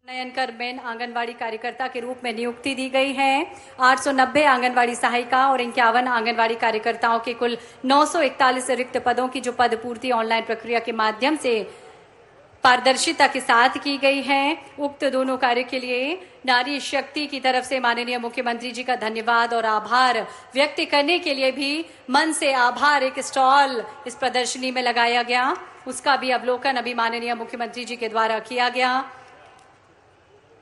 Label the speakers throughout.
Speaker 1: नयन कर मेन आंगनवाड़ी कार्यकर्ता के रूप में नियुक्ति दी गई है। 890 आंगनवाड़ी सहायिका और 51 आंगनवाड़ी कार्यकर्ताओं के कुल 941 रिक्त पदों की जो पद पूर्ति ऑनलाइन प्रक्रिया के माध्यम से पारदर्शिता के साथ की गई है। उक्त दोनों कार्य के लिए नारी शक्ति की तरफ से माननीय मुख्यमंत्री जी का धन्यवाद और आभार व्यक्त करने के लिए भी मन से आभार एक स्टॉल इस प्रदर्शनी में लगाया गया, उसका भी अवलोकन अभी माननीय मुख्यमंत्री जी के द्वारा किया गया।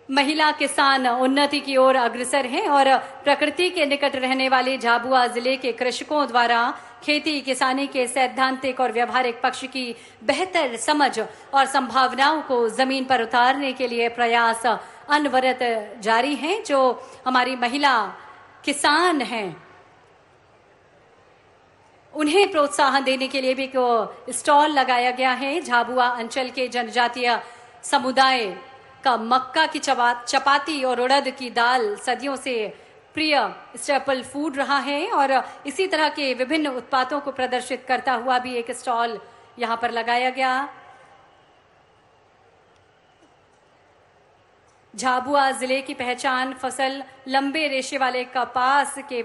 Speaker 1: महिला किसान उन्नति की ओर अग्रसर हैं और प्रकृति के निकट रहने वाले झाबुआ जिले के कृषकों द्वारा खेती किसानी के सैद्धांतिक और व्यवहारिक पक्ष की बेहतर समझ और संभावनाओं को जमीन पर उतारने के लिए प्रयास अनवरत जारी हैं। जो हमारी महिला किसान हैं उन्हें प्रोत्साहन देने के लिए भी एक स्टॉल लगाया गया है। झाबुआ अंचल के जनजातीय समुदाय का मक्का की चपाती और उड़द की दाल सदियों से प्रिय स्टेपल फूड रहा है और इसी तरह के विभिन्न उत्पादों को प्रदर्शित करता हुआ भी एक स्टॉल यहां पर लगाया गया। झाबुआ जिले की पहचान फसल लंबे रेशे वाले कपास के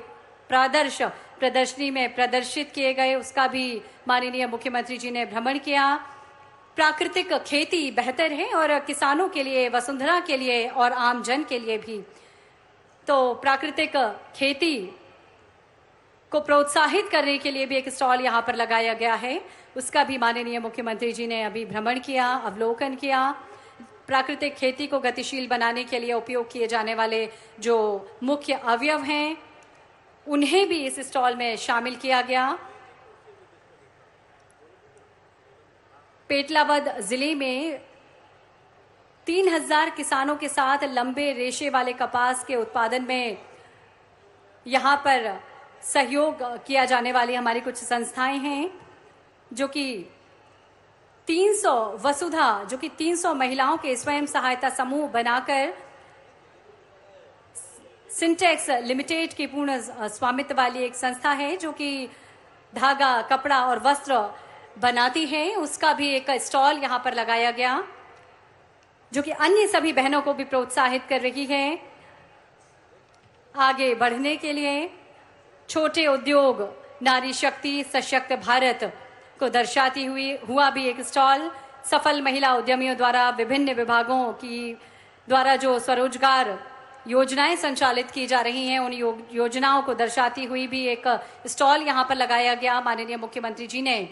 Speaker 1: प्रादर्श प्रदर्शनी में प्रदर्शित किए गए, उसका भी माननीय मुख्यमंत्री जी ने भ्रमण किया। प्राकृतिक खेती बेहतर है और किसानों के लिए, वसुंधरा के लिए और आम जन के लिए भी। तो प्राकृतिक खेती को प्रोत्साहित करने के लिए भी एक स्टॉल यहाँ पर लगाया गया है, उसका भी माननीय मुख्यमंत्री जी ने अभी भ्रमण किया, अवलोकन किया। प्राकृतिक खेती को गतिशील बनाने के लिए उपयोग किए जाने वाले जो मुख्य अवयव हैं उन्हें भी इस स्टॉल में शामिल किया गया। पेटलावद जिले में 3000 किसानों के साथ लंबे रेशे वाले कपास के उत्पादन में यहाँ पर सहयोग किया जाने वाली हमारी कुछ संस्थाएं हैं, जो कि 300 वसुधा, जो कि 300 महिलाओं के स्वयं सहायता समूह बनाकर सिंटेक्स लिमिटेड की पूर्ण स्वामित्व वाली एक संस्था है जो कि धागा, कपड़ा और वस्त्र बनाती है। उसका भी एक स्टॉल यहाँ पर लगाया गया, जो कि अन्य सभी बहनों को भी प्रोत्साहित कर रही है आगे बढ़ने के लिए। छोटे उद्योग, नारी शक्ति, सशक्त भारत को दर्शाती हुआ भी एक स्टॉल सफल महिला उद्यमियों द्वारा विभिन्न विभागों की द्वारा जो स्वरोजगार योजनाएं संचालित की जा रही हैं उन योजनाओं को दर्शाती हुई भी एक स्टॉल यहाँ पर लगाया गया। माननीय मुख्यमंत्री जी ने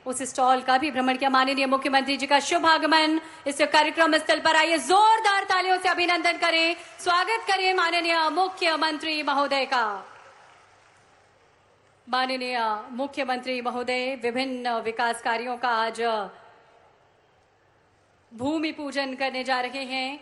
Speaker 1: उस स्टॉल का भी भ्रमण किया। माननीय मुख्यमंत्री जी का शुभ आगमन इस कार्यक्रम स्थल पर, आइए जोरदार तालियों से अभिनंदन करें, स्वागत करें माननीय मुख्यमंत्री महोदय का। माननीय मुख्यमंत्री महोदय विभिन्न विकास कार्यों का आज भूमि पूजन करने जा रहे हैं।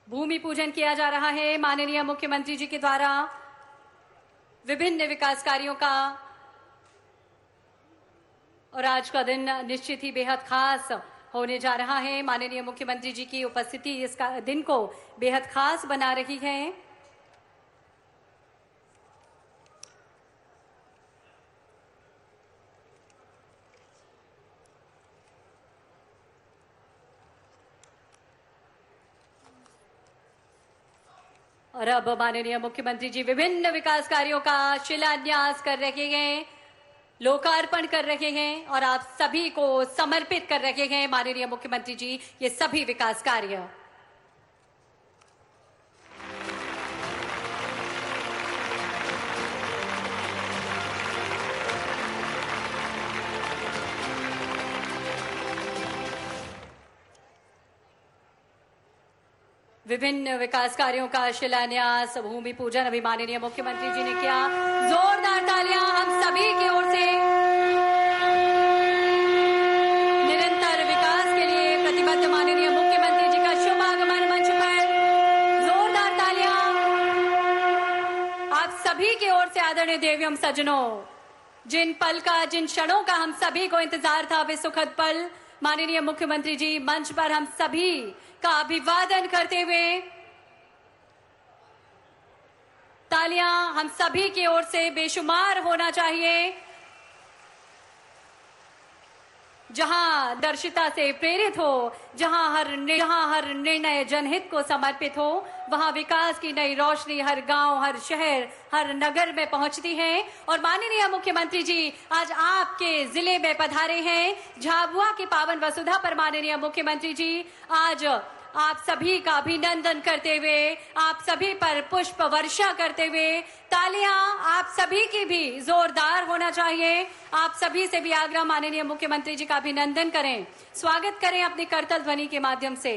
Speaker 1: भूमि पूजन किया जा रहा है माननीय मुख्यमंत्री जी के द्वारा विभिन्न विकास कार्यों का, और आज का दिन निश्चित ही बेहद खास होने जा रहा है। माननीय मुख्यमंत्री जी की उपस्थिति इस दिन को बेहद खास बना रही है। और अब माननीय मुख्यमंत्री जी विभिन्न विकास कार्यों का शिलान्यास कर रहे हैं, लोकार्पण कर रहे हैं और आप सभी को समर्पित कर रहे हैं माननीय मुख्यमंत्री जी ये सभी विकास कार्य। विभिन्न विकास कार्यों का शिलान्यास, भूमि पूजन अभी माननीय मुख्यमंत्री जी ने किया। जोरदार तालियां हम सभी की ओर से निरंतर विकास के लिए प्रतिबद्ध माननीय मुख्यमंत्री जी का शुभ आगमन मंच पर। जोरदार तालियां आप सभी की ओर से। आदरणीय देवियम सज्जनों, जिन पल का, जिन क्षणों का हम सभी को इंतजार था, वे सुखद पल माननीय मुख्यमंत्री जी मंच पर हम सभी का अभिवादन करते हुए तालियां हम सभी की ओर से बेशुमार होना चाहिए। जहां दर्शिता से प्रेरित हो, जहां हर निर्णय जनहित को समर्पित हो, वहां विकास की नई रोशनी हर गांव, हर शहर, हर नगर में पहुंचती है। और माननीय मुख्यमंत्री जी आज आपके जिले में पधारे हैं। झाबुआ की पावन वसुधा पर माननीय मुख्यमंत्री जी आज आप सभी का अभिनंदन करते हुए, आप सभी पर पुष्प वर्षा करते हुए, तालियां आप सभी की भी जोरदार होना चाहिए। आप सभी से भी आग्रह, माननीय मुख्यमंत्री जी का अभिनंदन करें, स्वागत करें अपनी करतल ध्वनि के माध्यम से।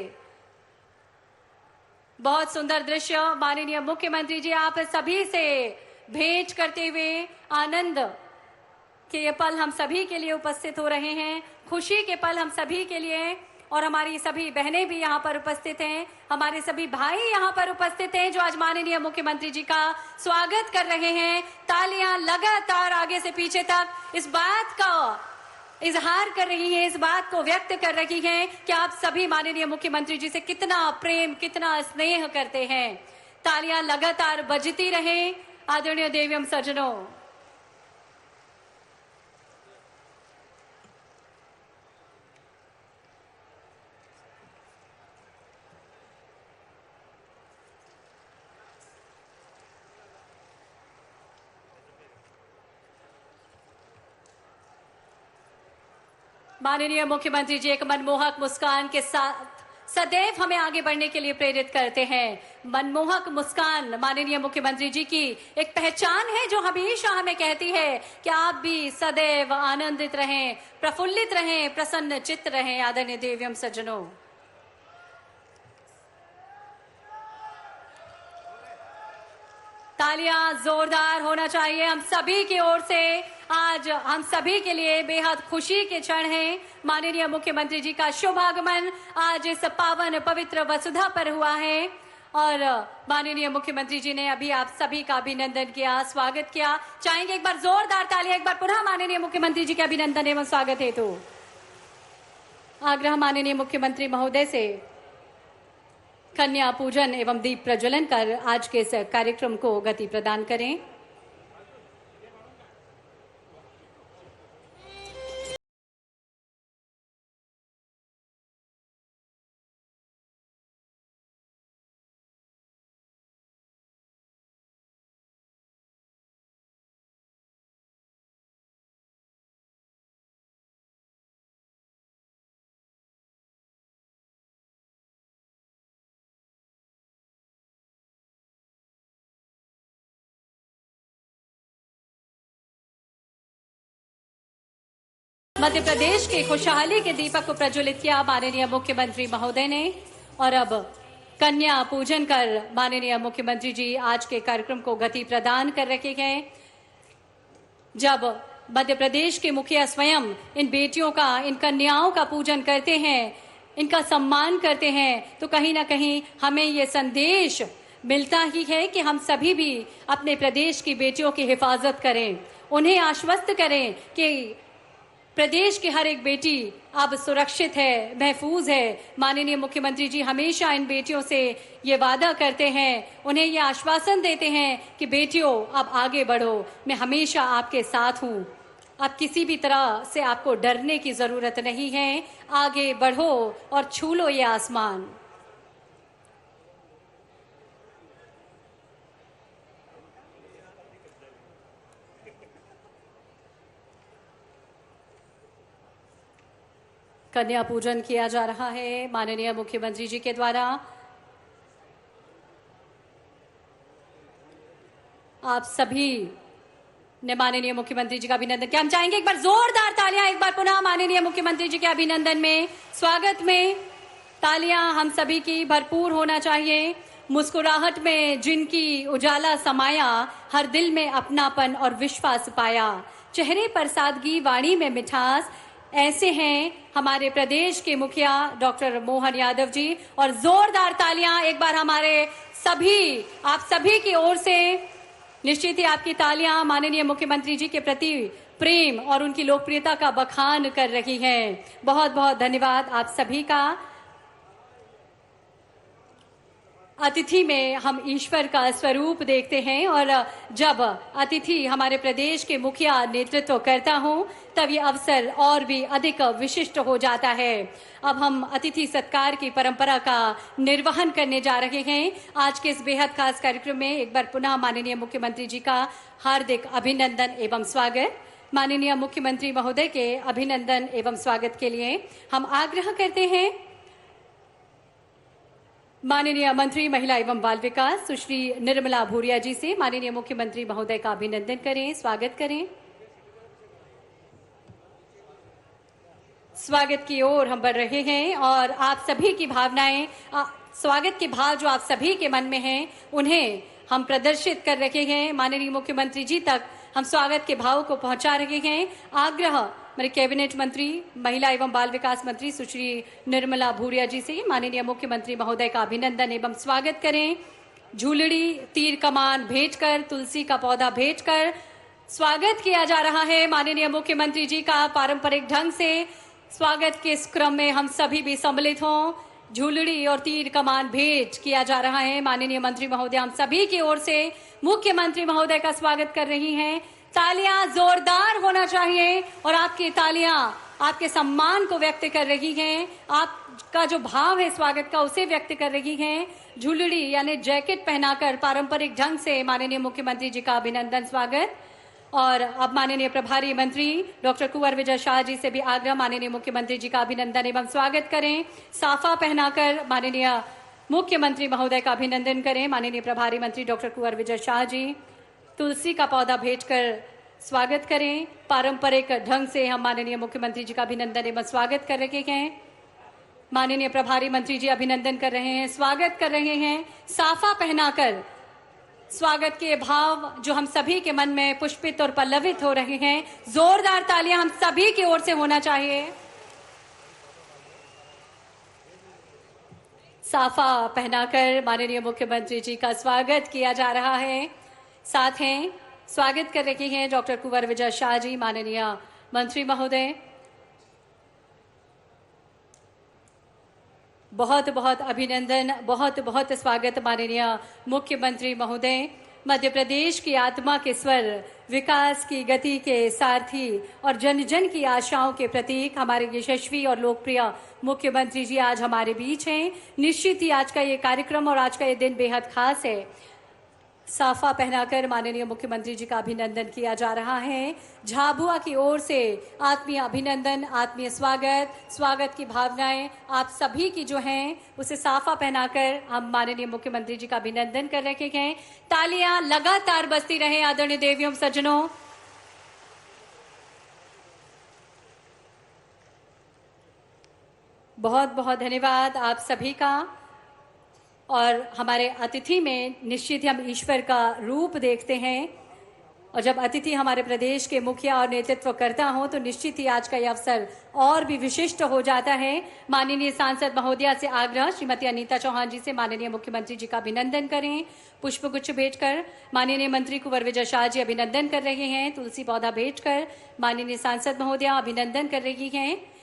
Speaker 1: बहुत सुंदर दृश्य माननीय मुख्यमंत्री जी आप सभी से भेंट करते हुए, आनंद के ये पल हम सभी के लिए उपस्थित हो रहे हैं, खुशी के पल हम सभी के लिए। और हमारी सभी बहनें भी यहाँ पर उपस्थित हैं, हमारे सभी भाई यहाँ पर उपस्थित हैं जो आज माननीय मुख्यमंत्री जी का स्वागत कर रहे हैं। तालियां लगातार आगे से पीछे तक इस बात का इजहार कर रही हैं, इस बात को व्यक्त कर रही हैं कि आप सभी माननीय मुख्यमंत्री जी से कितना प्रेम, कितना स्नेह करते हैं। तालियां लगातार बजती रहे। आदरणीय देवियम सज्जनों, माननीय मुख्यमंत्री जी एक मनमोहक मुस्कान के साथ सदैव हमें आगे बढ़ने के लिए प्रेरित करते हैं। मनमोहक मुस्कान माननीय मुख्यमंत्री जी की एक पहचान है जो हमेशा हमें कहती है कि आप भी सदैव आनंदित रहें, प्रफुल्लित रहें, प्रसन्न चित्त रहें। आदरणीय देवियम सज्जनों, तालियां जोरदार होना चाहिए हम सभी की ओर से। आज हम सभी के लिए बेहद खुशी के क्षण हैं। माननीय मुख्यमंत्री जी का शुभ आगमन आज इस पावन पवित्र वसुधा पर हुआ है और माननीय मुख्यमंत्री जी ने अभी आप सभी का अभिनंदन किया, स्वागत किया। चाहेंगे एक बार जोरदार तालियां, एक बार पुनः माननीय मुख्यमंत्री जी के अभिनंदन एवं स्वागत हेतु। आग्रह माननीय मुख्यमंत्री महोदय से कन्या पूजन एवं दीप प्रज्वलन कर आज के इस कार्यक्रम को गति प्रदान करें। मध्य प्रदेश के खुशहाली के दीपक को प्रज्वलित किया माननीय मुख्यमंत्री महोदय ने और अब कन्या पूजन कर माननीय मुख्यमंत्री जी आज के कार्यक्रम को गति प्रदान कर रखे हैं। जब मध्य प्रदेश के मुखिया स्वयं इन बेटियों का, इन कन्याओं का पूजन करते हैं, इनका सम्मान करते हैं, तो कहीं ना कहीं हमें ये संदेश मिलता ही है कि हम सभी भी अपने प्रदेश की बेटियों की हिफाजत करें, उन्हें आश्वस्त करें कि प्रदेश की हर एक बेटी अब सुरक्षित है, महफूज है। माननीय मुख्यमंत्री जी हमेशा इन बेटियों से ये वादा करते हैं, उन्हें ये आश्वासन देते हैं कि बेटियों अब आगे बढ़ो, मैं हमेशा आपके साथ हूँ। अब किसी भी तरह से आपको डरने की जरूरत नहीं है, आगे बढ़ो और छू लो ये आसमान। कन्या पूजन किया जा रहा है माननीय मुख्यमंत्री जी के द्वारा। आप सभी ने माननीय मुख्यमंत्री जी का अभिनंदन किया। हम चाहेंगे एक बार जोरदार तालियां, एक बार पुनः माननीय मुख्यमंत्री जी के अभिनंदन में, स्वागत में तालियां हम सभी की भरपूर होना चाहिए। मुस्कुराहट में जिनकी उजाला समाया, हर दिल में अपनापन और विश्वास पाया, चेहरे पर सादगी, वाणी में मिठास, ऐसे हैं हमारे प्रदेश के मुखिया डॉक्टर मोहन यादव जी। और जोरदार तालियां एक बार हमारे सभी, आप सभी की ओर से। निश्चित ही आपकी तालियां माननीय मुख्यमंत्री जी के प्रति प्रेम और उनकी लोकप्रियता का बखान कर रही हैं। बहुत बहुत धन्यवाद आप सभी का। अतिथि में हम ईश्वर का स्वरूप देखते हैं और जब अतिथि हमारे प्रदेश के मुखिया नेतृत्व करता हो तब ये अवसर और भी अधिक विशिष्ट हो जाता है। अब हम अतिथि सत्कार की परंपरा का निर्वहन करने जा रहे हैं। आज के इस बेहद खास कार्यक्रम में एक बार पुनः माननीय मुख्यमंत्री जी का हार्दिक अभिनंदन एवं स्वागत। माननीय मुख्यमंत्री महोदय के अभिनंदन एवं स्वागत के लिए हम आग्रह करते हैं माननीय मंत्री महिला एवं बाल विकास सुश्री निर्मला भूरिया जी से माननीय मुख्यमंत्री महोदय का अभिनंदन करें, स्वागत करें। स्वागत की ओर हम बढ़ रहे हैं और आप सभी की भावनाएं, स्वागत के भाव जो आप सभी के मन में हैं उन्हें हम प्रदर्शित कर रहे हैं। माननीय मुख्यमंत्री जी तक हम स्वागत के भाव को पहुंचा रहे हैं। आग्रह मेरे कैबिनेट मंत्री महिला एवं बाल विकास मंत्री सुश्री निर्मला भूरिया जी से माननीय मुख्यमंत्री महोदय का अभिनंदन एवं स्वागत करें। झूलड़ी, तीर कमान भेंट कर, तुलसी का पौधा भेंट कर स्वागत किया जा रहा है माननीय मुख्यमंत्री जी का। पारंपरिक ढंग से स्वागत के इस क्रम में हम सभी भी सम्मिलित हों। झूलड़ी और तीर कमान भेंट किया जा रहा है। माननीय मंत्री महोदय हम सभी की ओर से मुख्यमंत्री महोदय का स्वागत कर रही हैं। तालियां जोरदार होना चाहिए और आपकी तालियां आपके सम्मान को व्यक्त कर रही हैं। आपका जो भाव है स्वागत का उसे व्यक्त कर रही हैं। झूलड़ी यानी जैकेट पहनाकर पारंपरिक ढंग से माननीय मुख्यमंत्री जी का अभिनंदन स्वागत। और अब माननीय प्रभारी मंत्री डॉक्टर कुंवर विजय शाह जी से भी आग्रह माननीय मुख्यमंत्री जी का अभिनंदन एवं स्वागत करें। साफा पहनाकर माननीय मुख्यमंत्री महोदय का अभिनंदन करें। माननीय प्रभारी मंत्री डॉक्टर कुंवर विजय शाह जी तुलसी का पौधा भेंट कर स्वागत करें। पारंपरिक ढंग से हम माननीय मुख्यमंत्री जी का अभिनंदन एवं स्वागत कर रहे हैं। माननीय प्रभारी मंत्री जी अभिनंदन कर रहे हैं, स्वागत कर रहे हैं। साफा पहनाकर स्वागत के भाव जो हम सभी के मन में पुष्पित और पल्लवित हो रहे हैं। जोरदार तालियां हम सभी की ओर से होना चाहिए। साफा पहनाकर माननीय मुख्यमंत्री जी का स्वागत किया जा रहा है। साथ हैं स्वागत कर रहे हैं डॉक्टर कुंवर विजय शाह जी माननीय मंत्री महोदय। बहुत बहुत अभिनंदन, बहुत बहुत स्वागत माननीय मुख्यमंत्री महोदय। मध्य प्रदेश की आत्मा के स्वर, विकास की गति के सारथी और जन जन की आशाओं के प्रतीक हमारे यशस्वी और लोकप्रिय मुख्यमंत्री जी आज हमारे बीच हैं। निश्चित ही आज का ये कार्यक्रम और आज का ये दिन बेहद खास है। साफा पहनाकर माननीय मुख्यमंत्री जी का अभिनंदन किया जा रहा है। झाबुआ की ओर से आत्मीय अभिनंदन, आत्मीय स्वागत, स्वागत की भावनाएं आप सभी की जो हैं उसे साफा पहनाकर हम माननीय मुख्यमंत्री जी का अभिनंदन कर रहे हैं। तालियां लगातार बजती रहें आदरणीय देवियों सज्जनों। बहुत बहुत धन्यवाद आप सभी का। और हमारे अतिथि में निश्चित ही हम ईश्वर का रूप देखते हैं और जब अतिथि हमारे प्रदेश के मुखिया और नेतृत्व करता हो तो निश्चित ही आज का यह अवसर और भी विशिष्ट हो जाता है। माननीय सांसद महोदया से आग्रह श्रीमती अनीता चौहान जी से माननीय मुख्यमंत्री जी का अभिनंदन करें। पुष्पगुच्छ भेंट कर माननीय मंत्री कुंवर विजय शाह जी अभिनंदन कर रहे हैं। तुलसी पौधा भेंट कर माननीय सांसद महोदया अभिनंदन कर रही हैं।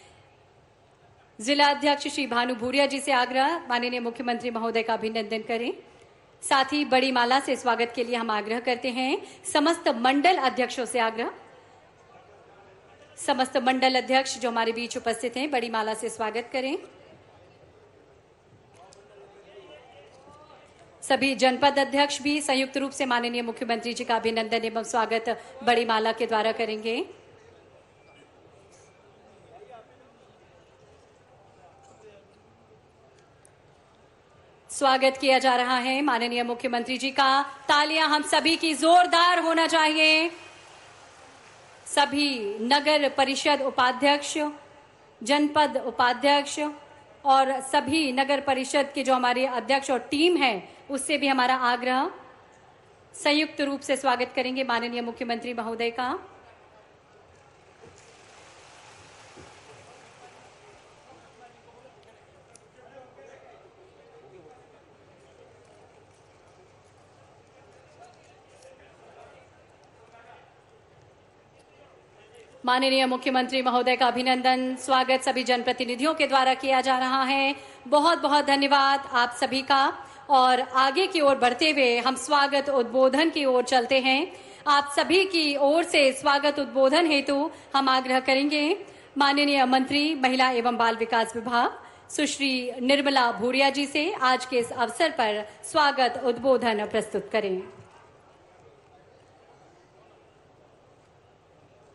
Speaker 1: जिला अध्यक्ष श्री भानु भूरिया जी से आग्रह माननीय मुख्यमंत्री महोदय का अभिनंदन करें। साथ ही बड़ी माला से स्वागत के लिए हम आग्रह करते हैं। समस्त मंडल अध्यक्षों से आग्रह, समस्त मंडल अध्यक्ष जो हमारे बीच उपस्थित हैं बड़ी माला से स्वागत करें। सभी जनपद अध्यक्ष भी संयुक्त रूप से माननीय मुख्यमंत्री जी का अभिनंदन एवं स्वागत बड़ी माला के द्वारा करेंगे। स्वागत किया जा रहा है माननीय मुख्यमंत्री जी का। तालियां हम सभी की जोरदार होना चाहिए। सभी नगर परिषद उपाध्यक्ष, जनपद उपाध्यक्ष और सभी नगर परिषद के जो हमारे अध्यक्ष और टीम है उससे भी हमारा आग्रह, संयुक्त रूप से स्वागत करेंगे माननीय मुख्यमंत्री महोदय का। माननीय मुख्यमंत्री महोदय का अभिनंदन स्वागत सभी जनप्रतिनिधियों के द्वारा किया जा रहा है। बहुत बहुत धन्यवाद आप सभी का। और आगे की ओर बढ़ते हुए हम स्वागत उद्बोधन की ओर चलते हैं। आप सभी की ओर से स्वागत उद्बोधन हेतु हम आग्रह करेंगे माननीय मंत्री महिला एवं बाल विकास विभाग सुश्री निर्मला भूरिया जी से आज के इस अवसर पर स्वागत उद्बोधन प्रस्तुत करें।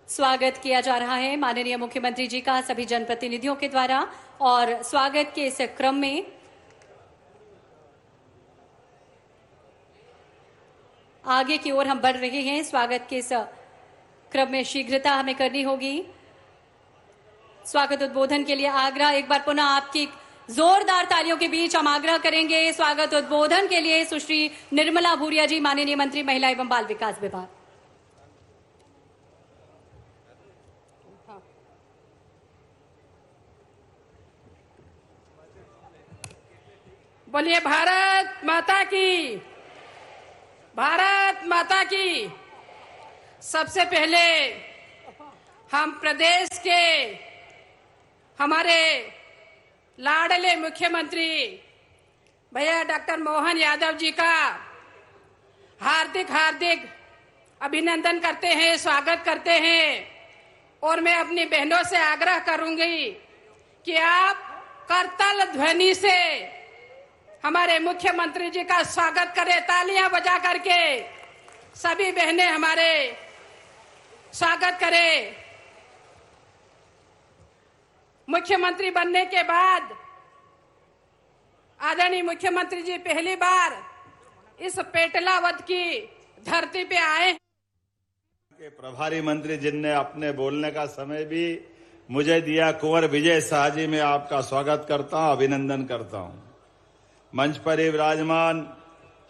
Speaker 1: स्वागत किया जा रहा है माननीय मुख्यमंत्री जी का सभी जनप्रतिनिधियों के द्वारा और स्वागत के इस क्रम में आगे की ओर हम बढ़ रहे हैं। स्वागत के इस क्रम में शीघ्रता हमें करनी होगी। स्वागत उद्बोधन के लिए आग्रह एक बार पुनः आपकी जोरदार तालियों के बीच हम आग्रह करेंगे स्वागत उद्बोधन के लिए सुश्री निर्मला भूरिया जी, माननीय मंत्री महिला एवं बाल विकास विभाग।
Speaker 2: बोलिए भारत माता की, भारत माता की। सबसे पहले हम प्रदेश के हमारे लाडले मुख्यमंत्री भैया डॉक्टर मोहन यादव जी का हार्दिक हार्दिक अभिनंदन करते हैं, स्वागत करते हैं। और मैं अपनी बहनों से आग्रह करूंगी कि आप करताल ध्वनि से हमारे मुख्यमंत्री जी का स्वागत करें, तालियां बजा करके सभी बहनें हमारे स्वागत करें। मुख्यमंत्री बनने के बाद आदरणीय मुख्यमंत्री जी पहली बार इस पेटलावद की धरती पे आए
Speaker 3: के प्रभारी मंत्री जिनने अपने बोलने का समय भी मुझे दिया, कुंवर विजय शाह जी, मैं आपका स्वागत करता हूं, अभिनंदन करता हूं। मंच पर ही विराजमान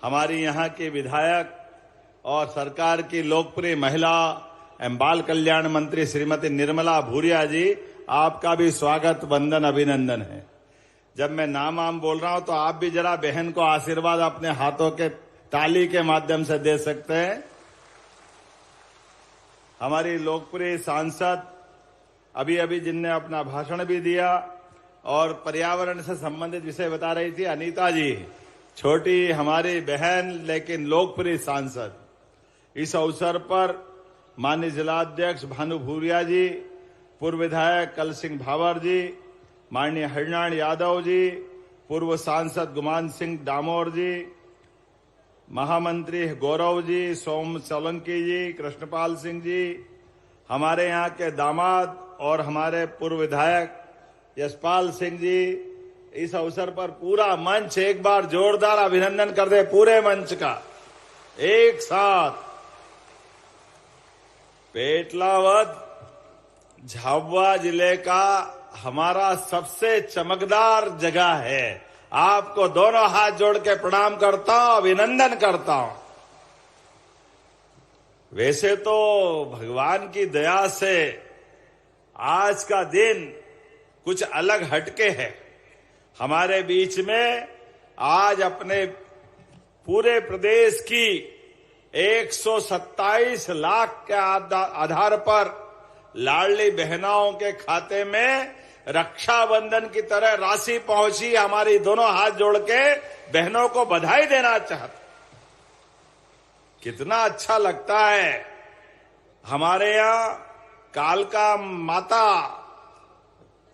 Speaker 3: हमारी यहाँ की विधायक और सरकार की लोकप्रिय महिला एवं बाल कल्याण मंत्री श्रीमती निर्मला भूरिया जी, आपका भी स्वागत, वंदन, अभिनंदन है। जब मैं नाम बोल रहा हूं तो आप भी जरा बहन को आशीर्वाद अपने हाथों के ताली के माध्यम से दे सकते हैं। हमारी लोकप्रिय सांसद अभी जिनने अपना भाषण भी दिया और पर्यावरण से संबंधित विषय बता रही थी, अनीता जी, छोटी हमारी बहन लेकिन लोकप्रिय सांसद। इस अवसर पर माननीय जिलाध्यक्ष भानु भूरिया जी, पूर्व विधायक कल सिंह भावर जी, माननीय हरिनारायण यादव जी, पूर्व सांसद गुमान सिंह डामोर जी, महामंत्री गौरव जी, सोम सोलंकी जी, कृष्णपाल सिंह जी, हमारे यहाँ के दामाद और हमारे पूर्व विधायक यशपाल सिंह जी, इस अवसर पर पूरा मंच एक बार जोरदार अभिनंदन कर दे, पूरे मंच का एक साथ। पेटलावद झाबुआ जिले का हमारा सबसे चमकदार जगह है। आपको दोनों हाथ जोड़ के प्रणाम करता हूं, अभिनंदन करता हूं। वैसे तो भगवान की दया से आज का दिन कुछ अलग हटके है। हमारे बीच में आज अपने पूरे प्रदेश की 127 लाख के आधार पर लाडली बहनाओं के खाते में रक्षाबंधन की तरह राशि पहुंची। हमारी दोनों हाथ जोड़ के बहनों को बधाई देना चाहता। कितना अच्छा लगता है। हमारे यहाँ कालका माता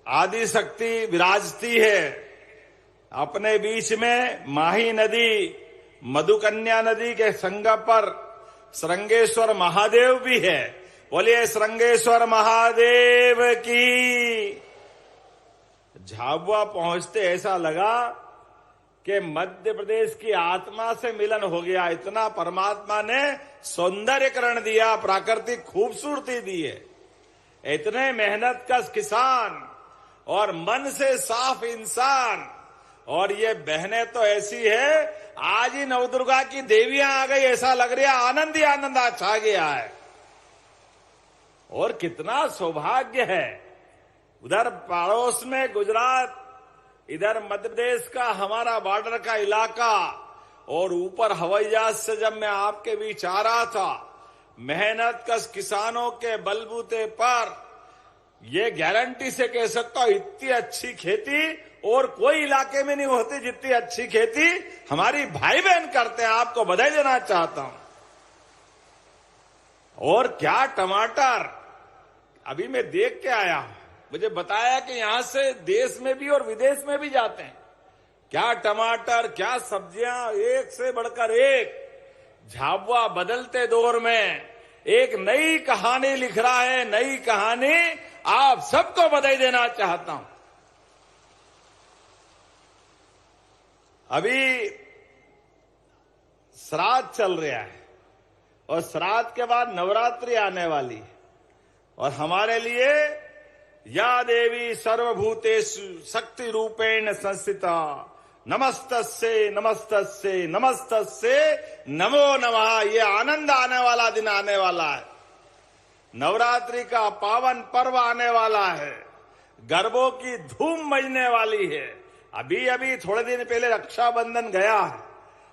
Speaker 3: आदि शक्ति विराजती है। अपने बीच में माही नदी, मधुकन्या नदी के संगम पर श्रृंगेश्वर महादेव भी है। बोलिए श्रृंगेश्वर महादेव की। झाबुआ पहुंचते ऐसा लगा कि मध्य प्रदेश की आत्मा से मिलन हो गया। इतना परमात्मा ने सौंदर्यकरण दिया, प्राकृतिक खूबसूरती दी है। इतने मेहनतकश किसान और मन से साफ इंसान, और ये बहनें तो ऐसी है, आज ही नवदुर्गा की देवियां आ गई ऐसा लग रहा है। आनंद ही आनंद छा गया है। और कितना सौभाग्य है। उधर पड़ोस में गुजरात, इधर मध्य प्रदेश का हमारा बॉर्डर का इलाका, और ऊपर हवाई जहाज से जब मैं आपके बीच आ रहा था, मेहनतकश किसानों के बलबूते पर ये गारंटी से कह सकता हूं, इतनी अच्छी खेती और कोई इलाके में नहीं होती जितनी अच्छी खेती हमारी भाई बहन करते हैं। आपको बधाई देना चाहता हूं। और क्या टमाटर, अभी मैं देख के आया, मुझे बताया कि यहां से देश में भी और विदेश में भी जाते हैं। क्या टमाटर, क्या सब्जियां, एक से बढ़कर एक। झाबुआ बदलते दौर में एक नई कहानी लिख रहा है, नई कहानी। आप सबको बधाई देना चाहता हूं। अभी श्राद्ध चल रहा है और श्राद्ध के बाद नवरात्रि आने वाली है और हमारे लिए या देवी सर्वभूतेषु शक्ति रूपेण संस्थिता नमस्तस्ये नमस्तस्ये नमस्तस्ये नमो नमः। ये आनंद आने वाला दिन आने वाला है। नवरात्रि का पावन पर्व आने वाला है। गरबों की धूम मचने वाली है। अभी अभी थोड़े दिन पहले रक्षाबंधन गया है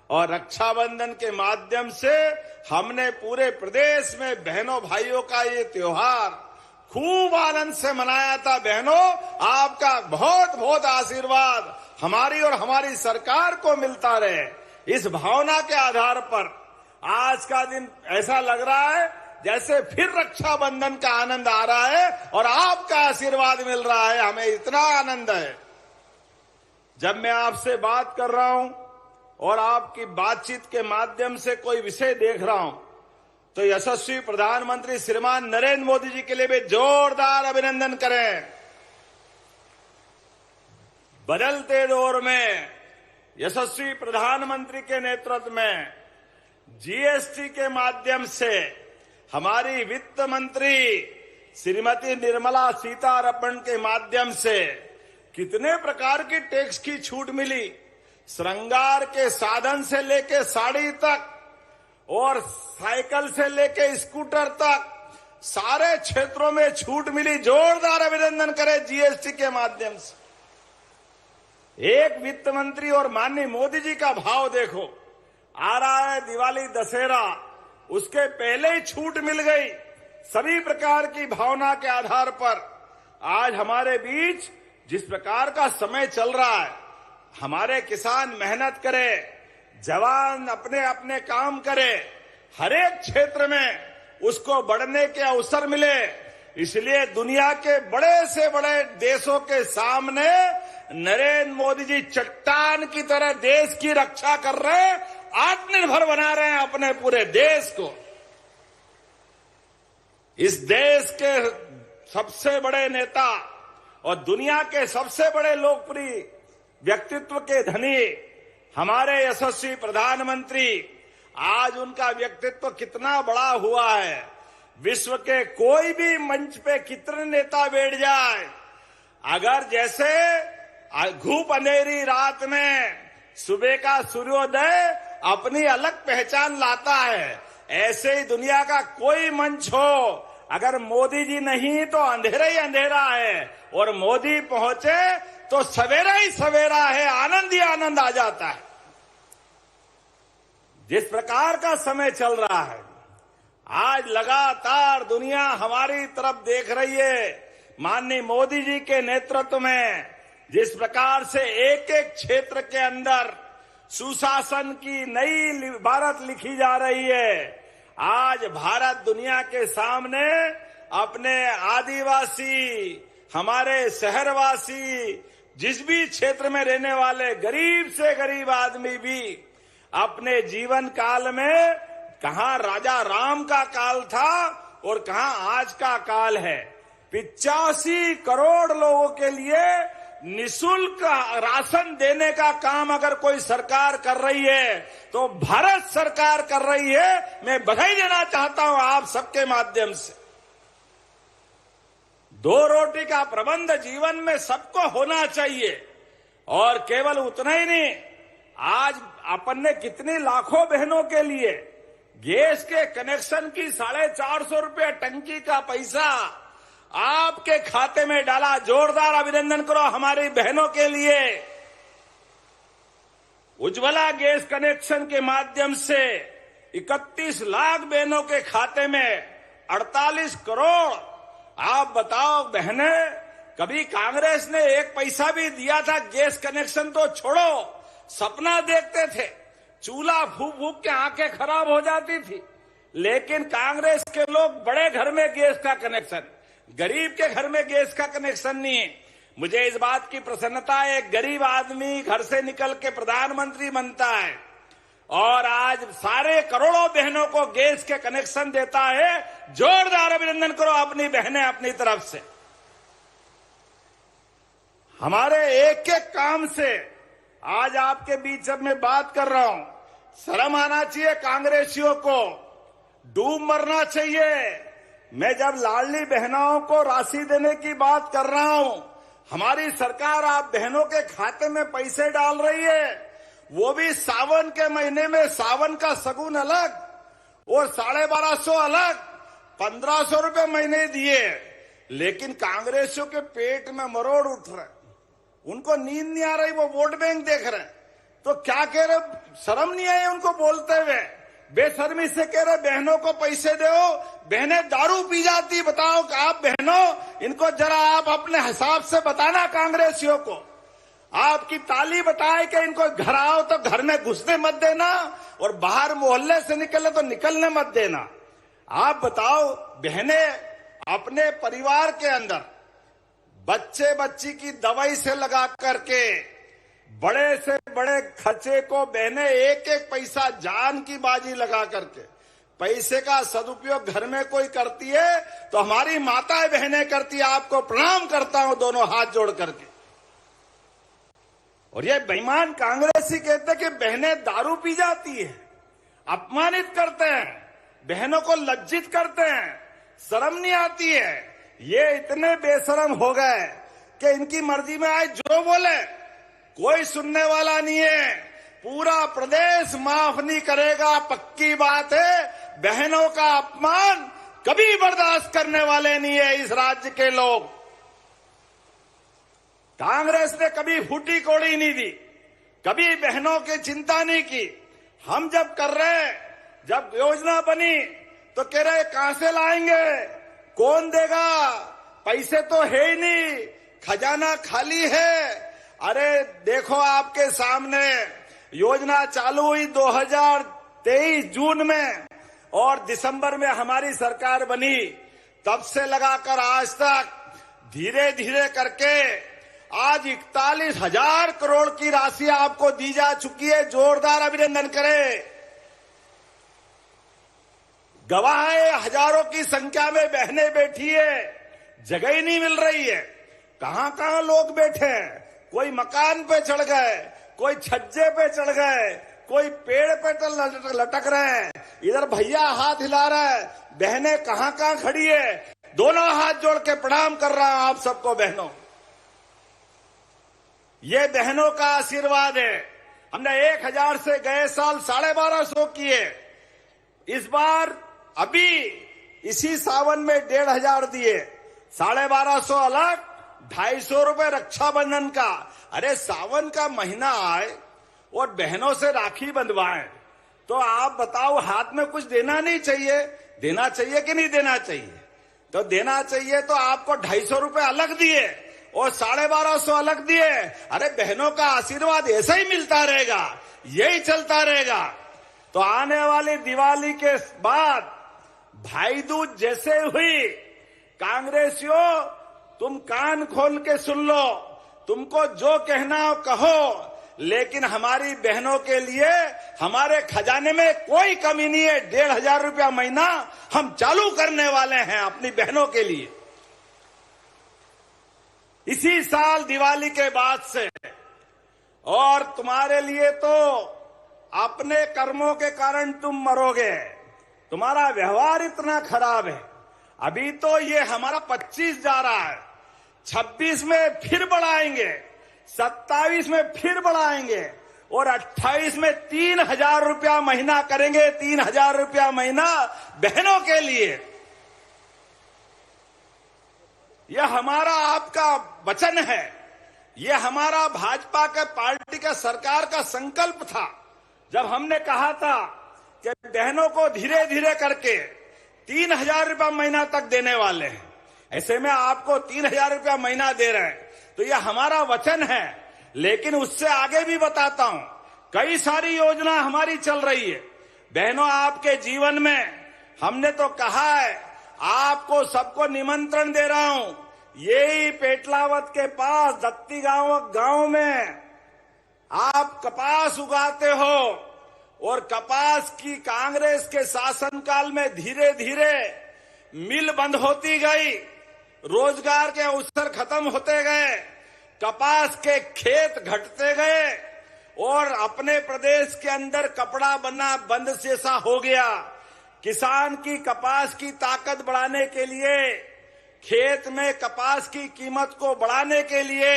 Speaker 3: और रक्षाबंधन के माध्यम से हमने पूरे प्रदेश में बहनों भाइयों का ये त्योहार खूब आनंद से मनाया था। बहनों, आपका बहुत बहुत आशीर्वाद हमारी और हमारी सरकार को मिलता रहे। इस भावना के आधार पर आज का दिन ऐसा लग रहा है जैसे फिर रक्षाबंधन का आनंद आ रहा है और आपका आशीर्वाद मिल रहा है। हमें इतना आनंद है। जब मैं आपसे बात कर रहा हूं और आपकी बातचीत के माध्यम से कोई विषय देख रहा हूं तो यशस्वी प्रधानमंत्री श्रीमान नरेंद्र मोदी जी के लिए भी जोरदार अभिनंदन करें। बदलते दौर में यशस्वी प्रधानमंत्री के नेतृत्व में जीएसटी के माध्यम से हमारी वित्त मंत्री श्रीमती निर्मला सीतारमण के माध्यम से कितने प्रकार की टैक्स की छूट मिली। श्रृंगार के साधन से लेके साड़ी तक और साइकिल से लेके स्कूटर तक सारे क्षेत्रों में छूट मिली। जोरदार अभिनंदन करें जीएसटी के माध्यम से। एक वित्त मंत्री और माननीय मोदी जी का भाव देखो। आ रहा है दिवाली दशहरा, उसके पहले ही छूट मिल गई। सभी प्रकार की भावना के आधार पर आज हमारे बीच जिस प्रकार का समय चल रहा है, हमारे किसान मेहनत करें, जवान अपने अपने काम करें, हर एक क्षेत्र में उसको बढ़ने के अवसर मिले। इसलिए दुनिया के बड़े से बड़े देशों के सामने नरेंद्र मोदी जी चट्टान की तरह देश की रक्षा कर रहे हैं, आत्मनिर्भर बना रहे हैं अपने पूरे देश को। इस देश के सबसे बड़े नेता और दुनिया के सबसे बड़े लोकप्रिय व्यक्तित्व के धनी हमारे यशस्वी प्रधानमंत्री, आज उनका व्यक्तित्व कितना बड़ा हुआ है। विश्व के कोई भी मंच पे कितने नेता बैठ जाए, अगर जैसे घूप अंधेरी रात में सुबह का सूर्योदय अपनी अलग पहचान लाता है, ऐसे ही दुनिया का कोई मंच हो, अगर मोदी जी नहीं तो अंधेरा ही अंधेरा है और मोदी पहुंचे तो सवेरा ही सवेरा है, आनंद ही आनंद आ जाता है। जिस प्रकार का समय चल रहा है, आज लगातार दुनिया हमारी तरफ देख रही है। माननीय मोदी जी के नेतृत्व में जिस प्रकार से एक एक क्षेत्र के अंदर सुशासन की नई भारत लिखी जा रही है। आज भारत दुनिया के सामने अपने आदिवासी, हमारे शहरवासी, जिस भी क्षेत्र में रहने वाले गरीब से गरीब आदमी भी अपने जीवन काल में कहां राजा राम का काल था और कहां आज का काल है। 85 करोड़ लोगों के लिए निःशुल्क राशन देने का काम अगर कोई सरकार कर रही है तो भारत सरकार कर रही है। मैं बधाई देना चाहता हूं आप सबके माध्यम से। 2 रोटी का प्रबंध जीवन में सबको होना चाहिए और केवल उतना ही नहीं, आज अपन ने कितनी लाखों बहनों के लिए गैस के कनेक्शन की 450 रुपये टंकी का पैसा आपके खाते में डाला। जोरदार अभिनंदन करो हमारी बहनों के लिए। उज्ज्वला गैस कनेक्शन के माध्यम से 31 लाख बहनों के खाते में 48 करोड़। आप बताओ बहनें, कभी कांग्रेस ने एक पैसा भी दिया था? गैस कनेक्शन तो छोड़ो, सपना देखते थे, चूल्हा फूक फूक के आंखें खराब हो जाती थी। लेकिन कांग्रेस के लोग बड़े घर में गैस का कनेक्शन, गरीब के घर में गैस का कनेक्शन नहीं है। मुझे इस बात की प्रसन्नता है, एक गरीब आदमी घर से निकल के प्रधानमंत्री बनता है और आज सारे करोड़ों बहनों को गैस के कनेक्शन देता है। जोरदार अभिनंदन करो अपनी बहनें अपनी तरफ से। हमारे एक एक काम से आज आपके बीच जब मैं बात कर रहा हूं, शर्म आना चाहिए कांग्रेसियों को, डूब मरना चाहिए। मैं जब लाडली बहनों को राशि देने की बात कर रहा हूं, हमारी सरकार आप बहनों के खाते में पैसे डाल रही है, वो भी सावन के महीने में। सावन का सगुन अलग और 1250 अलग, 1500 रुपए महीने दिए। लेकिन कांग्रेसियों के पेट में मरोड़ उठ रहे, उनको नींद नहीं आ रही, वो वोट बैंक देख रहे। तो क्या कह रहे, शर्म नहीं आई उनको बोलते हुए? बेशर्मी से कह रहे बहनों को पैसे दो, बहनें दारू पी जाती। बताओ कि आप बहनों, इनको जरा आप अपने हिसाब से बताना कांग्रेसियों को। आपकी ताली बताए कि इनको घर आओ तो घर में घुसने मत देना और बाहर मोहल्ले से निकले तो निकलने मत देना। आप बताओ, बहनें अपने परिवार के अंदर बच्चे बच्ची की दवाई से लगा करके बड़े से बड़े खर्चे को बहनें एक एक पैसा जान की बाजी लगा करके पैसे का सदुपयोग घर में कोई करती है तो हमारी माताएं बहनें करती है। आपको प्रणाम करता हूं दोनों हाथ जोड़ करके। और ये बेईमान कांग्रेसी कहते हैं कि बहनें दारू पी जाती है, अपमानित करते हैं, बहनों को लज्जित करते हैं, शर्म नहीं आती है। ये इतने बेशरम हो गए कि इनकी मर्जी में आए जो बोले, कोई सुनने वाला नहीं है। पूरा प्रदेश माफ नहीं करेगा, पक्की बात है। बहनों का अपमान कभी बर्दाश्त करने वाले नहीं है इस राज्य के लोग। कांग्रेस ने कभी फूटी कोड़ी नहीं दी, कभी बहनों की चिंता नहीं की। हम जब कर रहे, जब योजना बनी तो कह रहे कहां से लाएंगे, कौन देगा, पैसे तो है ही नहीं, खजाना खाली है। अरे देखो आपके सामने योजना चालू हुई 2023 जून में और दिसंबर में हमारी सरकार बनी। तब से लगाकर आज तक धीरे धीरे करके आज 41,000 करोड़ की राशि आपको दी जा चुकी है। जोरदार अभिनंदन करें। गवाह है, हजारों की संख्या में बहनें बैठी है, जगह ही नहीं मिल रही है। कहां कहां लोग बैठे हैं, कोई मकान पे चढ़ गए, कोई छज्जे पे चढ़ गए, कोई पेड़ पे लटक रहे हैं। इधर भैया हाथ हिला रहा है, बहनें कहां कहां खड़ी है। दोनों हाथ जोड़ के प्रणाम कर रहा हूं आप सबको बहनों। ये बहनों का आशीर्वाद है। हमने 1000 से गए साल 1250 किए, इस बार अभी इसी सावन में 1500 दिए। 1250 अलग, 250 रुपए रक्षाबंधन का। अरे सावन का महीना आए और बहनों से राखी बंधवाएं तो आप बताओ, हाथ में कुछ देना नहीं चाहिए? देना चाहिए कि नहीं देना चाहिए? तो देना चाहिए। तो आपको 250 रुपए अलग दिए और 1250 अलग दिए। अरे बहनों का आशीर्वाद ऐसा ही मिलता रहेगा, यही चलता रहेगा। तो आने वाली दिवाली के बाद भाई दूज जैसे हुई, कांग्रेसियों तुम कान खोल के सुन लो, तुमको जो कहना हो कहो, लेकिन हमारी बहनों के लिए हमारे खजाने में कोई कमी नहीं है। 1500 रुपया महीना हम चालू करने वाले हैं अपनी बहनों के लिए इसी साल दिवाली के बाद से। और तुम्हारे लिए तो अपने कर्मों के कारण तुम मरोगे, तुम्हारा व्यवहार इतना खराब है। अभी तो ये हमारा 25 जा रहा है, 26 में फिर बढ़ाएंगे, 27 में फिर बढ़ाएंगे और 28 में 3000 रुपया महीना करेंगे। 3000 रुपया महीना बहनों के लिए। यह हमारा आपका वचन है, यह हमारा भाजपा के पार्टी का सरकार का संकल्प था। जब हमने कहा था कि बहनों को धीरे धीरे करके 3000 रुपया महीना तक देने वाले हैं, ऐसे में आपको 3,000 रुपया महीना दे रहे हैं, तो यह हमारा वचन है। लेकिन उससे आगे भी बताता हूं, कई सारी योजना हमारी चल रही है। बहनों, आपके जीवन में हमने तो कहा है, आपको सबको निमंत्रण दे रहा हूं, यही पेटलावत के पास दत्ती गांव में आप कपास उगाते हो और कपास की कांग्रेस के शासनकाल में धीरे धीरे मिल बंद होती गई, रोजगार के अवसर खत्म होते गए, कपास के खेत घटते गए और अपने प्रदेश के अंदर कपड़ा बनना बंद जैसा हो गया। किसान की कपास की ताकत बढ़ाने के लिए, खेत में कपास की कीमत को बढ़ाने के लिए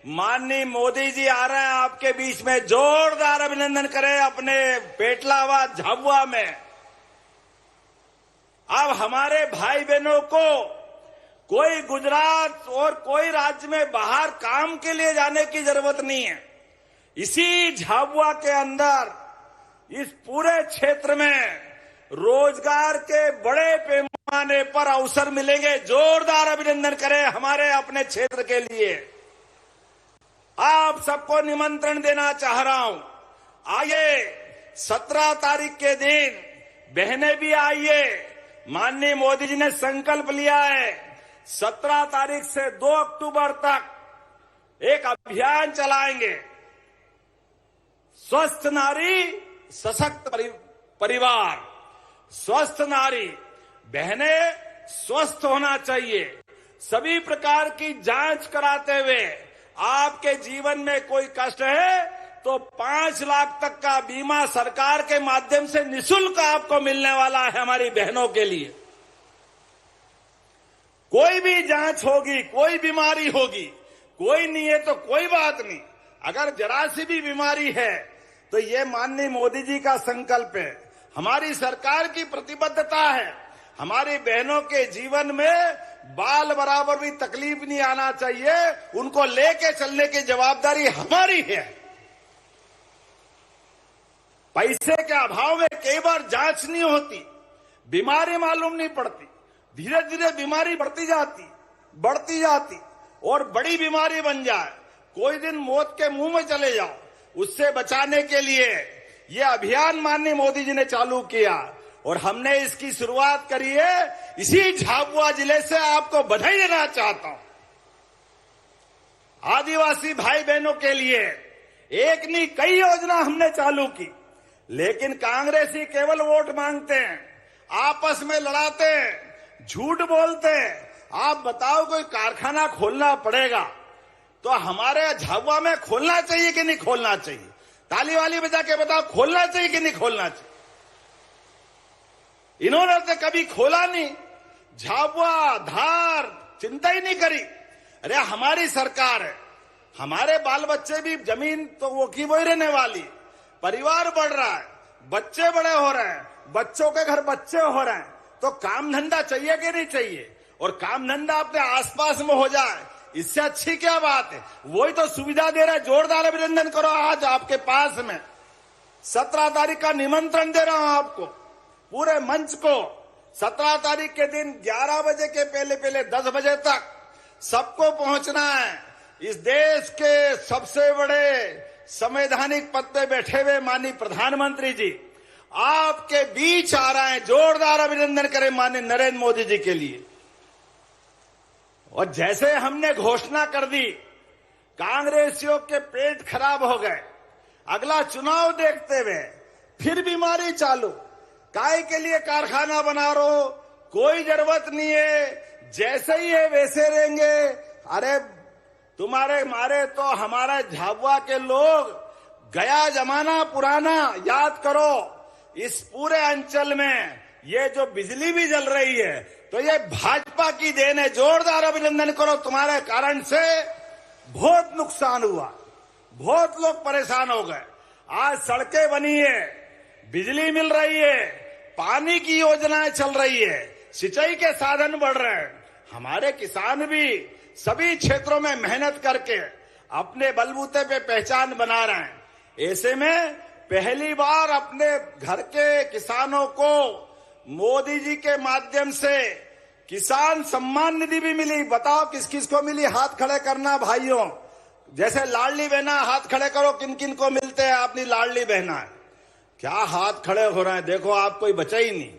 Speaker 3: माननीय मोदी जी आ रहे हैं आपके बीच में। जोरदार अभिनंदन करें अपने पेटलावा झाबुआ में। अब हमारे भाई बहनों को कोई गुजरात और कोई राज्य में बाहर काम के लिए जाने की जरूरत नहीं है। इसी झाबुआ के अंदर इस पूरे क्षेत्र में रोजगार के बड़े पैमाने पर अवसर मिलेंगे। जोरदार अभिनंदन करें हमारे अपने क्षेत्र के लिए। आप सबको निमंत्रण देना चाह रहा हूं, आइए 17 तारीख के दिन बहनें भी आइए। माननीय मोदी जी ने संकल्प लिया है 17 तारीख से 2 अक्टूबर तक एक अभियान चलाएंगे, स्वस्थ नारी सशक्त परिवार। स्वस्थ नारी, बहनें स्वस्थ होना चाहिए। सभी प्रकार की जांच कराते हुए, आपके जीवन में कोई कष्ट है तो 5 लाख तक का बीमा सरकार के माध्यम से निःशुल्क आपको मिलने वाला है हमारी बहनों के लिए। कोई भी जांच होगी, कोई बीमारी होगी, कोई नहीं है तो कोई बात नहीं, अगर जरा सी भी बीमारी है तो ये माननीय मोदी जी का संकल्प है, हमारी सरकार की प्रतिबद्धता है। हमारी बहनों के जीवन में बाल बराबर भी तकलीफ नहीं आना चाहिए, उनको लेके चलने की जवाबदारी हमारी है। पैसे के अभाव में कई बार जांच नहीं होती, बीमारी मालूम नहीं पड़ती, धीरे धीरे बीमारी बढ़ती जाती और बड़ी बीमारी बन जाए, कोई दिन मौत के मुंह में चले जाओ। उससे बचाने के लिए ये अभियान माननीय मोदी जी ने चालू किया और हमने इसकी शुरुआत करी है। इसी झाबुआ जिले से आपको बधाई देना चाहता हूं। आदिवासी भाई बहनों के लिए एक नहीं कई योजना हमने चालू की, लेकिन कांग्रेसी केवल वोट मांगते हैं, आपस में लड़ाते हैं, झूठ बोलते हैं। आप बताओ, कोई कारखाना खोलना पड़ेगा तो हमारे झाबुआ में खोलना चाहिए कि नहीं खोलना चाहिए? ताली वाली बजा के बताओ, खोलना चाहिए कि नहीं खोलना चाहिए? इन्होंने तो कभी खोला नहीं, झाबुआ धार चिंता ही नहीं करी। अरे हमारी सरकार है, हमारे बाल बच्चे भी जमीन तो वो की वही रहने वाली, परिवार बढ़ रहा है, बच्चे बड़े हो रहे हैं, बच्चों के घर बच्चे हो रहे हैं, तो काम धंधा चाहिए कि नहीं चाहिए? और काम धंधा अपने आसपास में हो जाए, इससे अच्छी क्या बात है? वही तो सुविधा दे रहा है। जोरदार अभिनंदन करो आज आपके पास में। 17 तारीख का निमंत्रण दे रहा हूं आपको, पूरे मंच को। 17 तारीख के दिन 11 बजे के पहले 10 बजे तक सबको पहुंचना है। इस देश के सबसे बड़े संवैधानिक पद पे बैठे हुए माननीय प्रधानमंत्री जी आपके बीच आ रहे हैं। जोरदार अभिनंदन करें माननीय नरेंद्र मोदी जी के लिए। और जैसे हमने घोषणा कर दी, कांग्रेसियों के पेट खराब हो गए। अगला चुनाव देखते हुए फिर बीमारी चालू, काय के लिए कारखाना बना रहो, कोई जरूरत नहीं है, जैसे ही है वैसे रहेंगे। अरे तुम्हारे मारे तो हमारे झाबुआ के लोग गया जमाना पुराना याद करो। इस पूरे अंचल में ये जो बिजली भी जल रही है तो ये भाजपा की देन है। जोरदार अभिनंदन करो, तुम्हारे कारण से बहुत नुकसान हुआ, बहुत लोग परेशान हो गए। आज सड़कें बनी है, बिजली मिल रही है, पानी की योजनाएं चल रही है, सिंचाई के साधन बढ़ रहे हैं। हमारे किसान भी सभी क्षेत्रों में मेहनत करके अपने बलबूते पे पहचान बना रहे हैं। ऐसे में पहली बार अपने घर के किसानों को मोदी जी के माध्यम से किसान सम्मान निधि भी मिली। बताओ किस किस को मिली? हाथ खड़े करना भाइयों। जैसे लाडली बहना, हाथ खड़े करो किन किन को मिलते हैं अपनी लाडली बहना। क्या हाथ खड़े हो रहे हैं? देखो आप कोई बचा ही नहीं।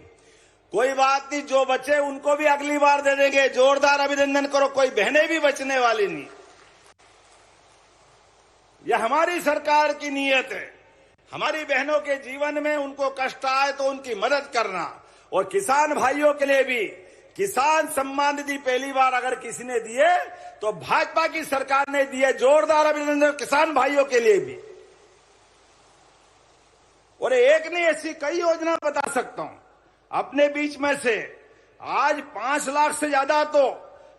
Speaker 3: कोई बात नहीं, जो बचे उनको भी अगली बार दे देंगे। जोरदार अभिनंदन करो, कोई बहनें भी बचने वाली नहीं। यह हमारी सरकार की नीयत है। हमारी बहनों के जीवन में उनको कष्ट आए तो उनकी मदद करना। और किसान भाइयों के लिए भी किसान सम्मान निधि पहली बार अगर किसी ने दिए तो भाजपा की सरकार ने दिए। जोरदार अभिनंदन किसान भाइयों के लिए भी। और एक नहीं, ऐसी कई योजना बता सकता हूं अपने बीच में से। आज 5 लाख से ज्यादा तो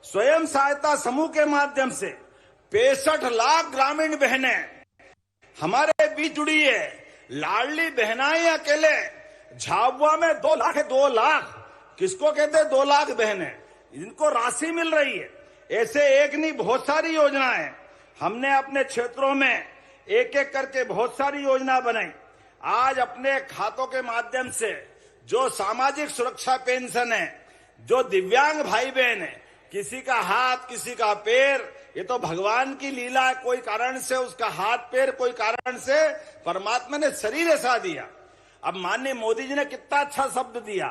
Speaker 3: स्वयं सहायता समूह के माध्यम से 65 लाख ग्रामीण बहनें हमारे बीच जुड़ी है। लाडली बहनाएं अकेले झाबुआ में 2 लाख है। 2 लाख किसको कहते हैं? 2 लाख बहनें, इनको राशि मिल रही है। ऐसे एक नहीं, बहुत सारी योजनाएं हमने अपने क्षेत्रों में एक एक करके बहुत सारी योजना बनाई। आज अपने खातों के माध्यम से जो सामाजिक सुरक्षा पेंशन है, जो दिव्यांग भाई बहन है, किसी का हाथ किसी का पैर, ये तो भगवान की लीला है। कोई कारण से उसका हाथ पैर, कोई कारण से परमात्मा ने शरीर ऐसा दिया। अब माननीय मोदी जी ने कितना अच्छा शब्द दिया।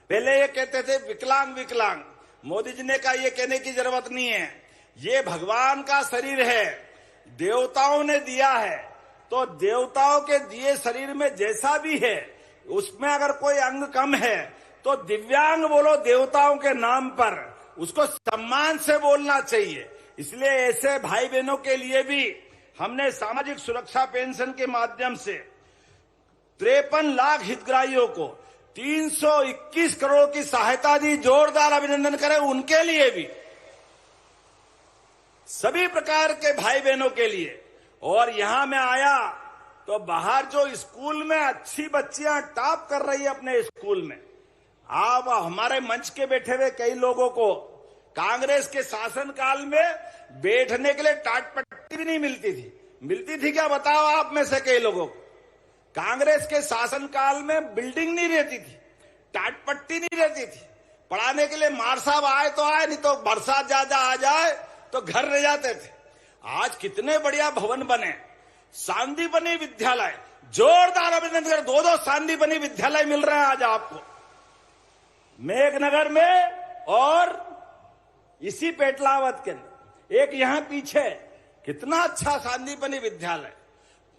Speaker 3: पहले ये कहते थे विकलांग विकलांग, मोदी जी ने कहा ये कहने की जरूरत नहीं है, ये भगवान का शरीर है, देवताओं ने दिया है। तो देवताओं के दिए शरीर में जैसा भी है, उसमें अगर कोई अंग कम है तो दिव्यांग बोलो देवताओं के नाम पर, उसको सम्मान से बोलना चाहिए। इसलिए ऐसे भाई बहनों के लिए भी हमने सामाजिक सुरक्षा पेंशन के माध्यम से 53 लाख हितग्राहियों को 321 करोड़ की सहायता दी। जोरदार अभिनंदन करें उनके लिए भी, सभी प्रकार के भाई बहनों के लिए। और यहां मैं आया तो बाहर जो स्कूल में अच्छी बच्चियां टॉप कर रही है अपने स्कूल में, आप हमारे मंच के बैठे हुए कई लोगों को कांग्रेस के शासनकाल में बैठने के लिए टाट पट्टी भी नहीं मिलती थी। मिलती थी क्या? बताओ आप में से कई लोगों को। कांग्रेस के शासनकाल में बिल्डिंग नहीं रहती थी, टाट पट्टी नहीं रहती थी। पढ़ाने के लिए मार साहब आए तो आए, नहीं तो बरसात ज्यादा आ जाए तो घर रह जाते थे। आज कितने बढ़िया भवन बने। सांदीपनी विद्यालय, जोरदार अभिनंदन कर। 2-2 सांदीपनी विद्यालय मिल रहे हैं आज आपको मेघनगर में और इसी पेटलावत के अंदर। एक यहां पीछे कितना अच्छा सांदीपनी विद्यालय।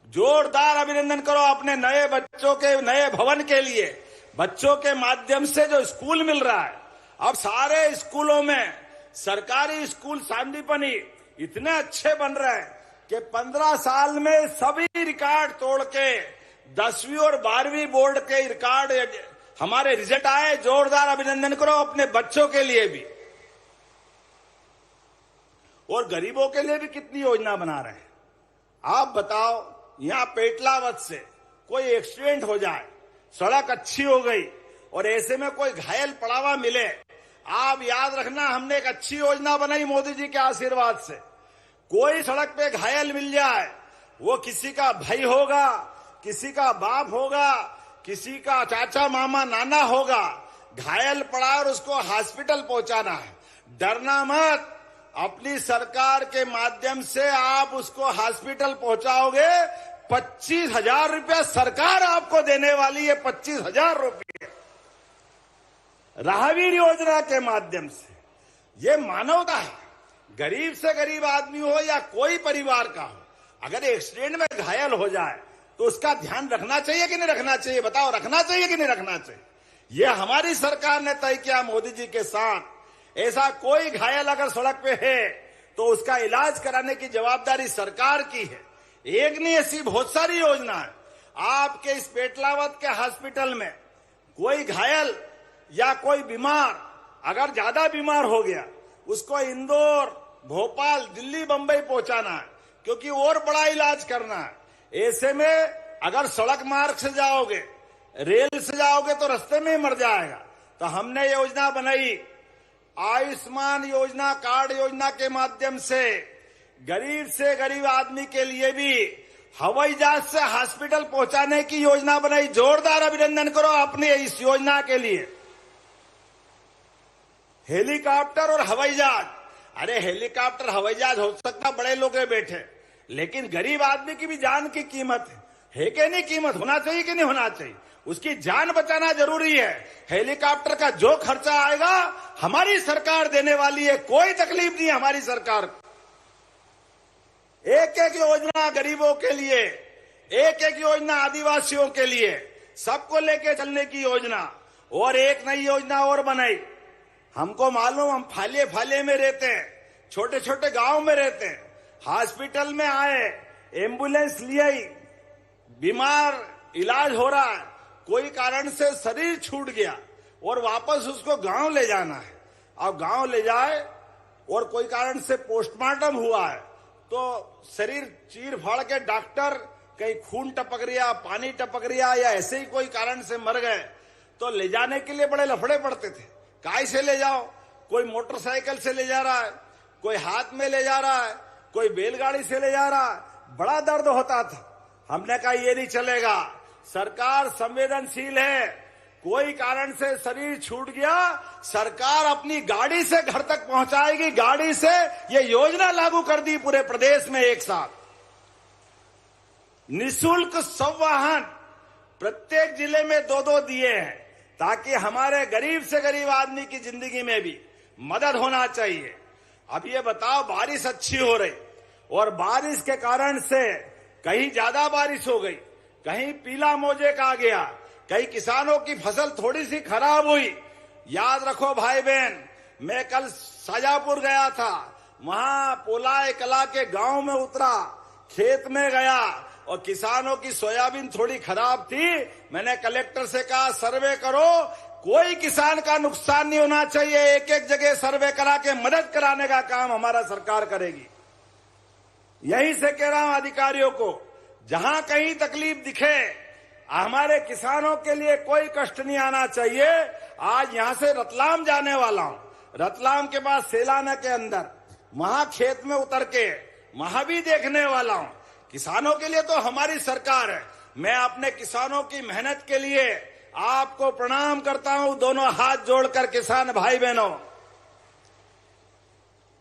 Speaker 3: जोरदार अभिनंदन करो अपने नए बच्चों के नए भवन के लिए। बच्चों के माध्यम से जो स्कूल मिल रहा है, अब सारे स्कूलों में सरकारी स्कूल सांदीपनी इतने अच्छे बन रहे हैं कि 15 साल में सभी रिकॉर्ड तोड़ के 10वीं और 12वीं बोर्ड के रिकॉर्ड हमारे रिजल्ट आए। जोरदार अभिनंदन करो अपने बच्चों के लिए भी। और गरीबों के लिए भी कितनी योजना बना रहे हैं आप बताओ। यहां पेटलावत से कोई एक्सीडेंट हो जाए, सड़क अच्छी हो गई और ऐसे में कोई घायल पड़ा हुआ मिले, आप याद रखना हमने एक अच्छी योजना बनाई मोदी जी के आशीर्वाद से। कोई सड़क पे घायल मिल जाए, वो किसी का भाई होगा, किसी का बाप होगा, किसी का चाचा मामा नाना होगा, घायल पड़ा और उसको हॉस्पिटल पहुंचाना है। डरना मत, अपनी सरकार के माध्यम से आप उसको हॉस्पिटल पहुंचाओगे। 25,000 रुपया सरकार आपको देने वाली है। 25,000 रुपये राहवीर योजना के माध्यम से। ये मानवता है। गरीब से गरीब आदमी हो या कोई परिवार का हो, अगर एक्सीडेंट में घायल हो जाए तो उसका ध्यान रखना चाहिए कि नहीं रखना चाहिए? बताओ, रखना चाहिए कि नहीं रखना चाहिए? ये हमारी सरकार ने तय किया मोदी जी के साथ। ऐसा कोई घायल अगर सड़क पे है तो उसका इलाज कराने की जवाबदारी सरकार की है। एक नहीं, ऐसी बहुत सारी योजना है। आपके इस पेटलावत के हॉस्पिटल में कोई घायल या कोई बीमार अगर ज्यादा बीमार हो गया, उसको इंदौर, भोपाल, दिल्ली, बंबई पहुंचाना है, क्योंकि और बड़ा इलाज करना है। ऐसे में अगर सड़क मार्ग से जाओगे, रेल से जाओगे तो रास्ते में ही मर जाएगा। तो हमने योजना बनाई, आयुष्मान योजना कार्ड योजना के माध्यम से गरीब से गरीब आदमी के लिए भी हवाई जहाज से हॉस्पिटल पहुंचाने की योजना बनाई। जोरदार अभिनंदन करो अपने इस योजना के लिए। हेलीकॉप्टर और हवाई जहाज। अरे हेलीकॉप्टर हवाई जहाज हो सकता बड़े लोग बैठे, लेकिन गरीब आदमी की भी जान की कीमत है कि नहीं? कीमत होना चाहिए कि नहीं होना चाहिए? उसकी जान बचाना जरूरी है। हेलीकॉप्टर का जो खर्चा आएगा हमारी सरकार देने वाली है, कोई तकलीफ नहीं है हमारी सरकार को। एक एक योजना गरीबों के लिए, एक एक योजना आदिवासियों के लिए, सबको लेके चलने की योजना। और एक नई योजना और बनाई। हमको मालूम, हम फाले फाले में रहते हैं, छोटे छोटे गांव में रहते हैं। हॉस्पिटल में आए, एम्बुलेंस ले आई, बीमार इलाज हो रहा है, कोई कारण से शरीर छूट गया और वापस उसको गांव ले जाना है। अब गांव ले जाए और कोई कारण से पोस्टमार्टम हुआ है तो शरीर चीर फाड़ के डॉक्टर कहीं खून टपक रिया, पानी टपक रिया या ऐसे ही कोई कारण से मर गए तो ले जाने के लिए बड़े लफड़े पड़ते थे। काय से ले जाओ? कोई मोटरसाइकिल से ले जा रहा है, कोई हाथ में ले जा रहा है, कोई बैलगाड़ी से ले जा रहा है। बड़ा दर्द होता था। हमने कहा ये नहीं चलेगा, सरकार संवेदनशील है, कोई कारण से शरीर छूट गया, सरकार अपनी गाड़ी से घर तक पहुंचाएगी। गाड़ी से ये योजना लागू कर दी पूरे प्रदेश में एक साथ। निःशुल्क संवाहन प्रत्येक जिले में 2-2 दिए हैं ताकि हमारे गरीब से गरीब आदमी की जिंदगी में भी मदद होना चाहिए। अब ये बताओ, बारिश अच्छी हो रही और बारिश के कारण से कहीं ज्यादा बारिश हो गई, कहीं पीला मोजेक आ गया, कई किसानों की फसल थोड़ी सी खराब हुई। याद रखो भाई बहन, मैं कल शाजापुर गया था, वहां पोलाय कला के गांव में उतरा, खेत में गया और किसानों की सोयाबीन थोड़ी खराब थी। मैंने कलेक्टर से कहा सर्वे करो, कोई किसान का नुकसान नहीं होना चाहिए। एक एक जगह सर्वे करा के मदद कराने का काम हमारा सरकार करेगी। यहीं से कह रहा हूं अधिकारियों को, जहां कहीं तकलीफ दिखे, हमारे किसानों के लिए कोई कष्ट नहीं आना चाहिए। आज यहां से रतलाम जाने वाला हूं, रतलाम के बाद सेलाना के अंदर, वहां खेत में उतर के वहां भी देखने वाला हूं। किसानों के लिए तो हमारी सरकार है। मैं अपने किसानों की मेहनत के लिए आपको प्रणाम करता हूं, दोनों हाथ जोड़कर। किसान भाई बहनों,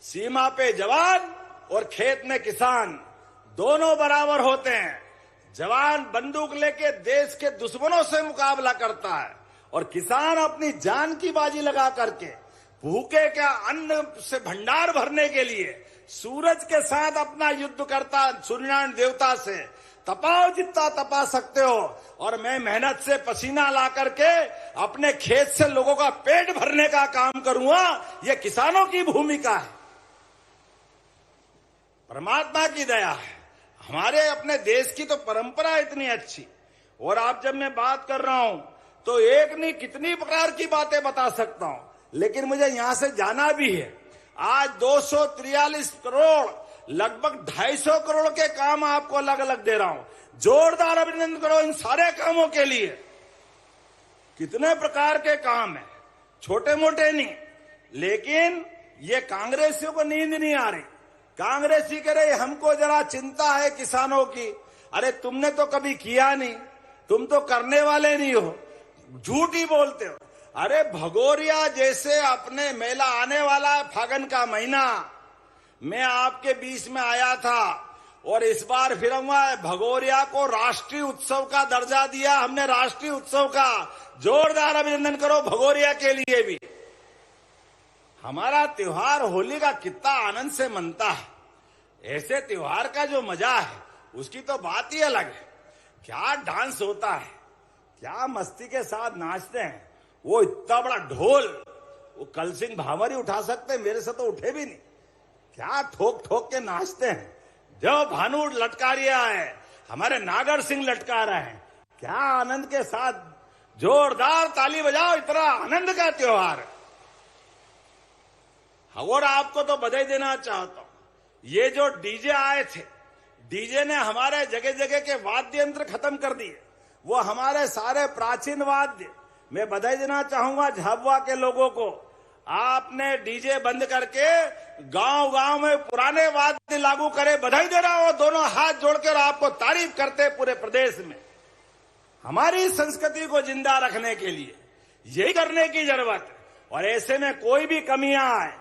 Speaker 3: सीमा पे जवान और खेत में किसान दोनों बराबर होते हैं। जवान बंदूक लेके देश के दुश्मनों से मुकाबला करता है और किसान अपनी जान की बाजी लगा करके भूखे का अन्न से भंडार भरने के लिए सूरज के साथ अपना युद्ध करता। सूर्यनारायण देवता से तपाओ जितना तपा सकते हो, और मैं मेहनत से पसीना ला करके अपने खेत से लोगों का पेट भरने का काम करूंगा। ये किसानों की भूमिका है। परमात्मा की दया है, हमारे अपने देश की तो परंपरा इतनी अच्छी। और आप जब मैं बात कर रहा हूं तो एक नहीं कितनी प्रकार की बातें बता सकता हूं, लेकिन मुझे यहां से जाना भी है। आज 243 करोड़, लगभग 250 करोड़ के काम आपको अलग अलग दे रहा हूं। जोरदार अभिनंदन करो इन सारे कामों के लिए। कितने प्रकार के काम है, छोटे मोटे नहीं, लेकिन ये कांग्रेसियों को नींद नहीं आ रही। कांग्रेसी कह रहे हमको जरा चिंता है किसानों की। अरे तुमने तो कभी किया नहीं, तुम तो करने वाले नहीं हो, झूठ ही बोलते हो। अरे भगोरिया जैसे अपने मेला आने वाला है, फागुन का महीना, मैं आपके बीच में आया था और इस बार फिर भगोरिया को राष्ट्रीय उत्सव का दर्जा दिया हमने, राष्ट्रीय उत्सव का। जोरदार अभिनंदन करो भगोरिया के लिए भी। हमारा त्योहार होली का कितना आनंद से मनता है। ऐसे त्योहार का जो मजा है उसकी तो बात ही अलग है। क्या डांस होता है, क्या मस्ती के साथ नाचते हैं। वो इतना बड़ा ढोल, वो कल सिंह भावर ही उठा सकते हैं, मेरे से तो उठे भी नहीं। क्या ठोक ठोक के नाचते हैं। जो भानु लटकारिया है, हमारे नागर सिंह लटका रहे हैं, क्या आनंद के साथ जोरदार ताली बजाओ। इतना आनंद का त्योहार। और आपको तो बधाई देना चाहता हूं, ये जो डीजे आए थे, डीजे ने हमारे जगह जगह के वाद्य यंत्र खत्म कर दिए। वो हमारे सारे प्राचीन वाद्य, मैं बधाई देना चाहूंगा झाबुआ के लोगों को। आपने डीजे बंद करके गांव गांव में पुराने वाद्य लागू करे। बधाई दे रहा हूं, दोनों हाथ जोड़कर आपको तारीफ करते पूरे प्रदेश में। हमारी संस्कृति को जिंदा रखने के लिए यही करने की जरूरत है। और ऐसे में कोई भी कमियां आए,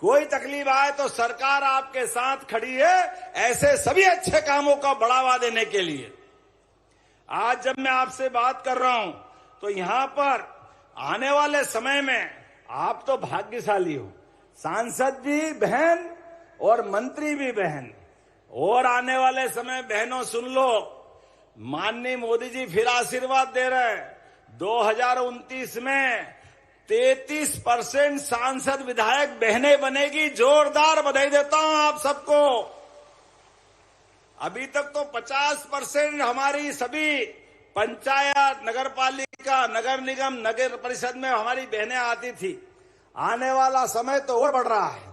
Speaker 3: कोई तकलीफ आए तो सरकार आपके साथ खड़ी है ऐसे सभी अच्छे कामों का बढ़ावा देने के लिए। आज जब मैं आपसे बात कर रहा हूं तो यहां पर आने वाले समय में आप तो भाग्यशाली हो, सांसद भी बहन और मंत्री भी बहन। और आने वाले समय बहनों सुन लो, माननीय मोदी जी फिर आशीर्वाद दे रहे हैं। 2029 में 33% सांसद विधायक बहनें बनेगी। जोरदार बधाई देता हूं आप सबको। अभी तक तो 50% हमारी सभी पंचायत, नगर पालिका, नगर निगम, नगर परिषद में हमारी बहनें आती थी। आने वाला समय तो और बढ़ रहा है।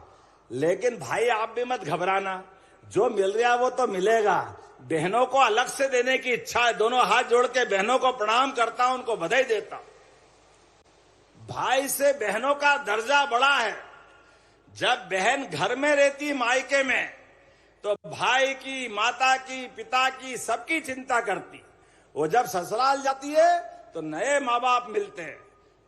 Speaker 3: लेकिन भाई आप भी मत घबराना, जो मिल रहा है वो तो मिलेगा। बहनों को अलग से देने की इच्छा है। दोनों हाथ जोड़ के बहनों को प्रणाम करता हूं, उनको बधाई देता हूं। भाई से बहनों का दर्जा बड़ा है। जब बहन घर में रहती मायके में तो भाई की, माता की, पिता की, सबकी चिंता करती। वो जब ससुराल जाती है तो नए माँ बाप मिलते हैं,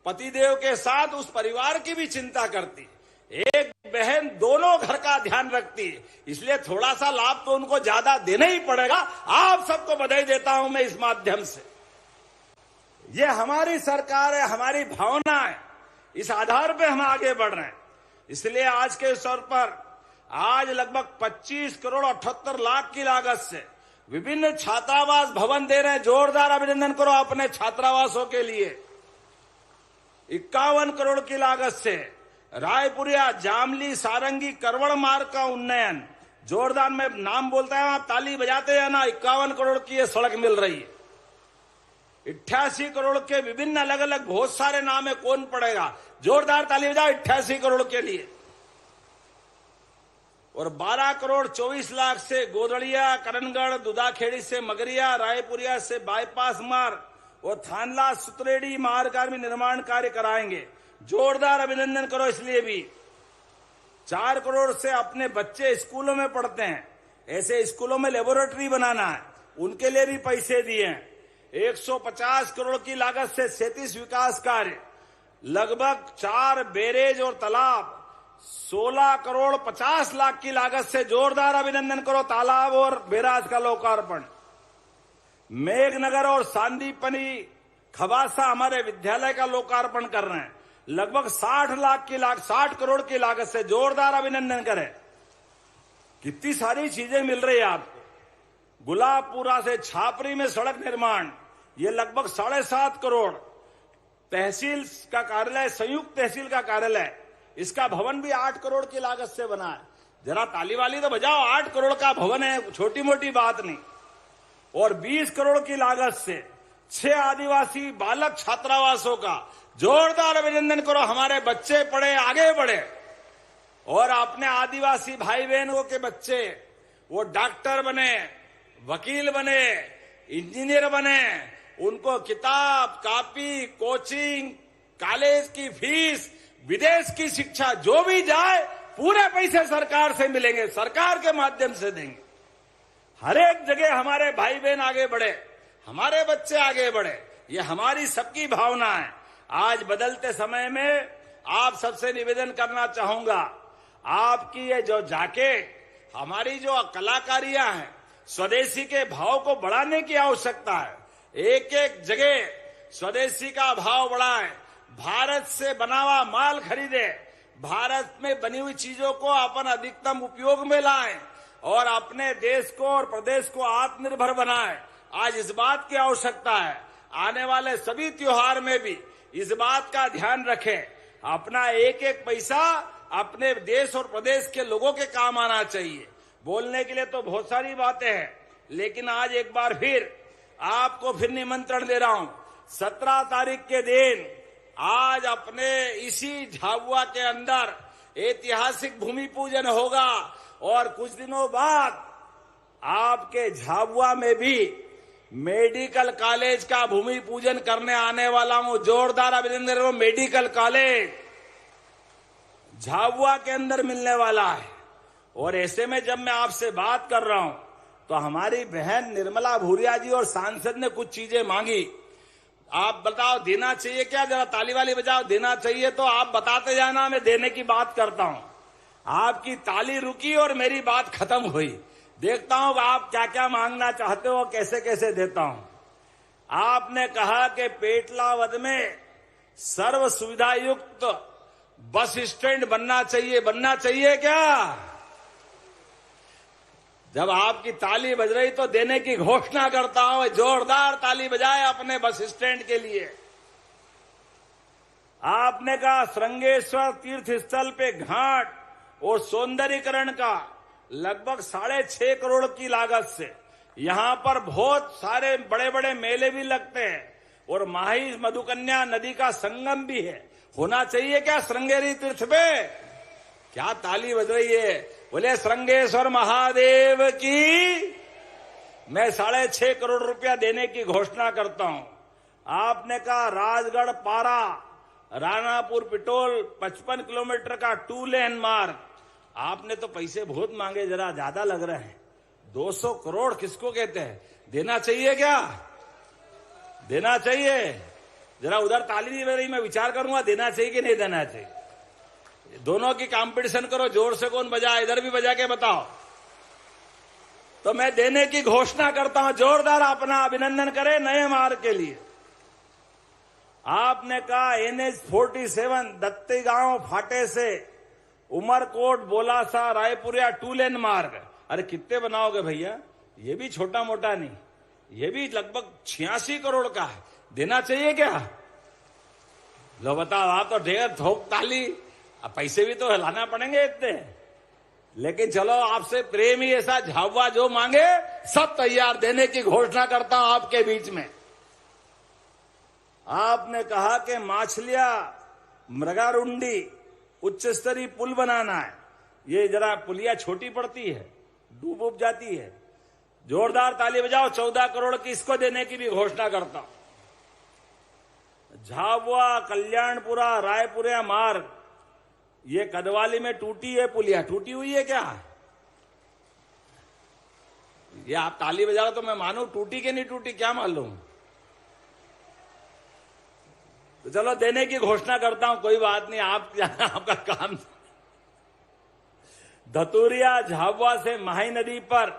Speaker 3: पतिदेव के साथ उस परिवार की भी चिंता करती। एक बहन दोनों घर का ध्यान रखती है, इसलिए थोड़ा सा लाभ तो उनको ज्यादा देना ही पड़ेगा। आप सबको बधाई देता हूं मैं इस माध्यम से। ये हमारी सरकार है, हमारी भावना है, इस आधार पे हम आगे बढ़ रहे हैं। इसलिए आज के अवसर पर आज लगभग 25 करोड़ 78 लाख की लागत से विभिन्न छात्रावास भवन दे रहे हैं। जोरदार अभिनंदन करो अपने छात्रावासों के लिए। 51 करोड़ की लागत से रायपुरिया, जामली, सारंगी, करवड़ मार्ग का उन्नयन। जोरदार में नाम बोलता है, आप ताली बजाते हैं ना। 51 करोड़ की ये सड़क मिल रही है। 88 करोड़ के विभिन्न अलग अलग बहुत सारे नाम है, कौन पड़ेगा? जोरदार ताली बजाओ 88 करोड़ के लिए। और 12 करोड़ 24 लाख से गोदड़िया, करणगढ़, दुदाखेड़ी से मगरिया, रायपुरिया से बाईपास मार्ग और थानला सुतरेडी मार्ग का भी निर्माण कार्य कराएंगे। जोरदार अभिनंदन करो इसलिए भी। 4 करोड़ से अपने बच्चे स्कूलों में पढ़ते हैं, ऐसे स्कूलों में लेबोरेटरी बनाना है, उनके लिए भी पैसे दिए हैं। 150 करोड़ की लागत से 37 विकास कार्य, लगभग 4 बैरेज और तालाब, 16 करोड़ 50 लाख की लागत से। जोरदार अभिनंदन करो। तालाब और बैराज का लोकार्पण। मेघनगर और सांदीपनी खबासा हमारे विद्यालय का लोकार्पण कर रहे हैं, लगभग 60 करोड़ की लागत से। जोरदार अभिनंदन करें। कितनी सारी चीजें मिल रही है आपको। गुलाबपुरा से छापरी में सड़क निर्माण, ये लगभग 7.5 करोड़। तहसील का कार्यालय, संयुक्त तहसील का कार्यालय, इसका भवन भी 8 करोड़ की लागत से बना है। जरा ताली वाली तो बजाओ, 8 करोड़ का भवन है, छोटी मोटी बात नहीं। और 20 करोड़ की लागत से 6 आदिवासी बालक छात्रावासों का। जोरदार अभिनंदन करो। हमारे बच्चे पढ़े, आगे बढ़े और अपने आदिवासी भाई बहनों के बच्चे वो डॉक्टर बने, वकील बने, इंजीनियर बने। उनको किताब, कापी, कोचिंग, कॉलेज की फीस, विदेश की शिक्षा, जो भी जाए पूरे पैसे सरकार से मिलेंगे, सरकार के माध्यम से देंगे। हर एक जगह हमारे भाई बहन आगे बढ़े, हमारे बच्चे आगे बढ़े, ये हमारी सबकी भावना है। आज बदलते समय में आप सबसे निवेदन करना चाहूंगा, आपकी ये जो जाकेट, हमारी जो कलाकारियां हैं, स्वदेशी के भाव को बढ़ाने की आवश्यकता है। एक एक जगह स्वदेशी का भाव बढ़ाएं, भारत से बना हुआ माल खरीदे, भारत में बनी हुई चीजों को अपन अधिकतम उपयोग में लाएं और अपने देश को और प्रदेश को आत्मनिर्भर बनाएं। आज इस बात की आवश्यकता है। आने वाले सभी त्योहार में भी इस बात का ध्यान रखें, अपना एक एक पैसा अपने देश और प्रदेश के लोगों के काम आना चाहिए। बोलने के लिए तो बहुत सारी बातें हैं, लेकिन आज एक बार फिर आपको फिर निमंत्रण दे रहा हूं। 17 तारीख के दिन आज अपने इसी झाबुआ के अंदर ऐतिहासिक भूमि पूजन होगा और कुछ दिनों बाद आपके झाबुआ में भी मेडिकल कॉलेज का भूमि पूजन करने आने वाला हूं। जोरदार अभिनंदन हो। मेडिकल कॉलेज झाबुआ के अंदर मिलने वाला है। और ऐसे में जब मैं आपसे बात कर रहा हूं तो हमारी बहन निर्मला भूरिया जी और सांसद ने कुछ चीजें मांगी। आप बताओ देना चाहिए क्या? जरा ताली वाली बजाओ। देना चाहिए तो आप बताते जाना, मैं देने की बात करता हूं। आपकी ताली रुकी और मेरी बात खत्म हुई। देखता हूं आप क्या क्या मांगना चाहते हो, कैसे कैसे देता हूं। आपने कहा कि पेटलावद में सर्व सुविधा युक्त बस स्टैंड बनना चाहिए क्या? जब आपकी ताली बज रही तो देने की घोषणा करता हूं। जोरदार ताली बजाए अपने बस स्टैंड के लिए। आपने कहा श्रृंगेश्वर तीर्थ स्थल पे घाट और सौंदर्यीकरण का लगभग 6.5 करोड़ की लागत से यहां पर बहुत सारे बड़े बड़े मेले भी लगते हैं और माही मधुकन्या नदी का संगम भी है। होना चाहिए क्या श्रृंगेरी तीर्थ पे? क्या ताली बज रही है? बोले श्रृंगेश्वर महादेव की। मैं 6.5 करोड़ रुपया देने की घोषणा करता हूं। आपने कहा राजगढ़ पारा रानापुर पिटोल 55 किलोमीटर का 2 लेन मार्ग। आपने तो पैसे बहुत मांगे, जरा ज्यादा लग रहे हैं। 200 करोड़ किसको कहते हैं? देना चाहिए क्या? देना चाहिए। जरा उधर ताली नहीं बज रही, मैं विचार करूंगा देना चाहिए कि नहीं देना चाहिए। दोनों की कंपटीशन करो, जोर से कौन बजा, इधर भी बजा के बताओ। तो मैं देने की घोषणा करता हूं। जोरदार अपना अभिनंदन करें नए मार्ग के लिए। आपने कहा NH47 दत्ती गांव फाटे से उमरकोट बोलासा रायपुरिया 2 लेन मार्ग। अरे कितने बनाओगे भैया? ये भी छोटा मोटा नहीं, ये भी लगभग 86 करोड़ का है। देना चाहिए क्या? लो बताओ। आप तो ढेर थोक ताली, अब पैसे भी तो हिलाना पड़ेंगे इतने। लेकिन चलो आपसे प्रेम ही ऐसा, झावा जो मांगे सब तैयार, देने की घोषणा करता हूं आपके बीच में। आपने कहा कि माछलिया मृगारुंडी उच्च स्तरीय पुल बनाना है। ये जरा पुलिया छोटी पड़ती है, डूब उब जाती है। जोरदार ताली बजाओ। 14 करोड़ की इसको देने की भी घोषणा करता हूं। झाबुआ कल्याणपुरा रायपुरिया मार्ग, ये कदवाली में टूटी है पुलिया, टूटी हुई है क्या? ये आप ताली बजाओ तो मैं मानू, टूटी कि नहीं टूटी क्या मालूम। तो चलो देने की घोषणा करता हूं, कोई बात नहीं। आपका काम। धतूरिया झाबुआ से माही नदी पर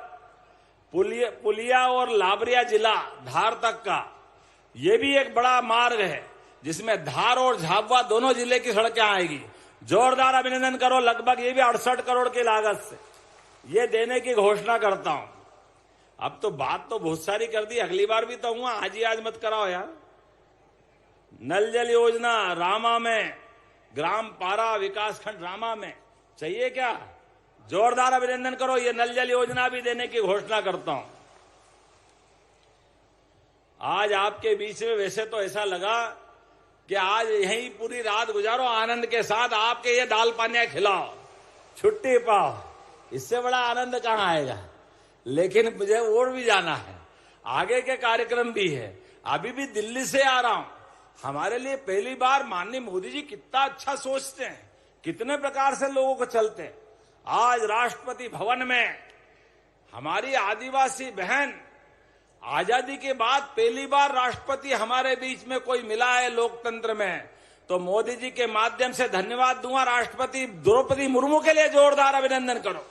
Speaker 3: पुलिया और लाबरिया जिला धार तक का ये भी एक बड़ा मार्ग है, जिसमें धार और झाबुआ दोनों जिले की सड़कें आएगी। जोरदार अभिनंदन करो। लगभग ये भी 68 करोड़ की लागत से ये देने की घोषणा करता हूं। अब तो बात तो बहुत सारी कर दी, अगली बार भी तो हुआ, आज ही आज मत कराओ यार। नल जल योजना रामा में, ग्राम पारा विकासखंड रामा में चाहिए क्या? जोरदार अभिनंदन करो। ये नल जल योजना भी देने की घोषणा करता हूं। आज आपके बीच में वैसे तो ऐसा लगा कि आज यहीं पूरी रात गुजारो आनंद के साथ, आपके ये दाल पानिया खिलाओ, छुट्टी पाओ, इससे बड़ा आनंद कहां आएगा। लेकिन मुझे और भी जाना है, आगे के कार्यक्रम भी है। अभी भी दिल्ली से आ रहा हूं। हमारे लिए पहली बार माननीय मोदी जी कितना अच्छा सोचते हैं, कितने प्रकार से लोगों को चलते हैं। आज राष्ट्रपति भवन में हमारी आदिवासी बहन, आजादी के बाद पहली बार राष्ट्रपति हमारे बीच में कोई मिला है लोकतंत्र में, तो मोदी जी के माध्यम से धन्यवाद दूंगा राष्ट्रपति द्रौपदी मुर्मू के लिए। जोरदार अभिनंदन करो।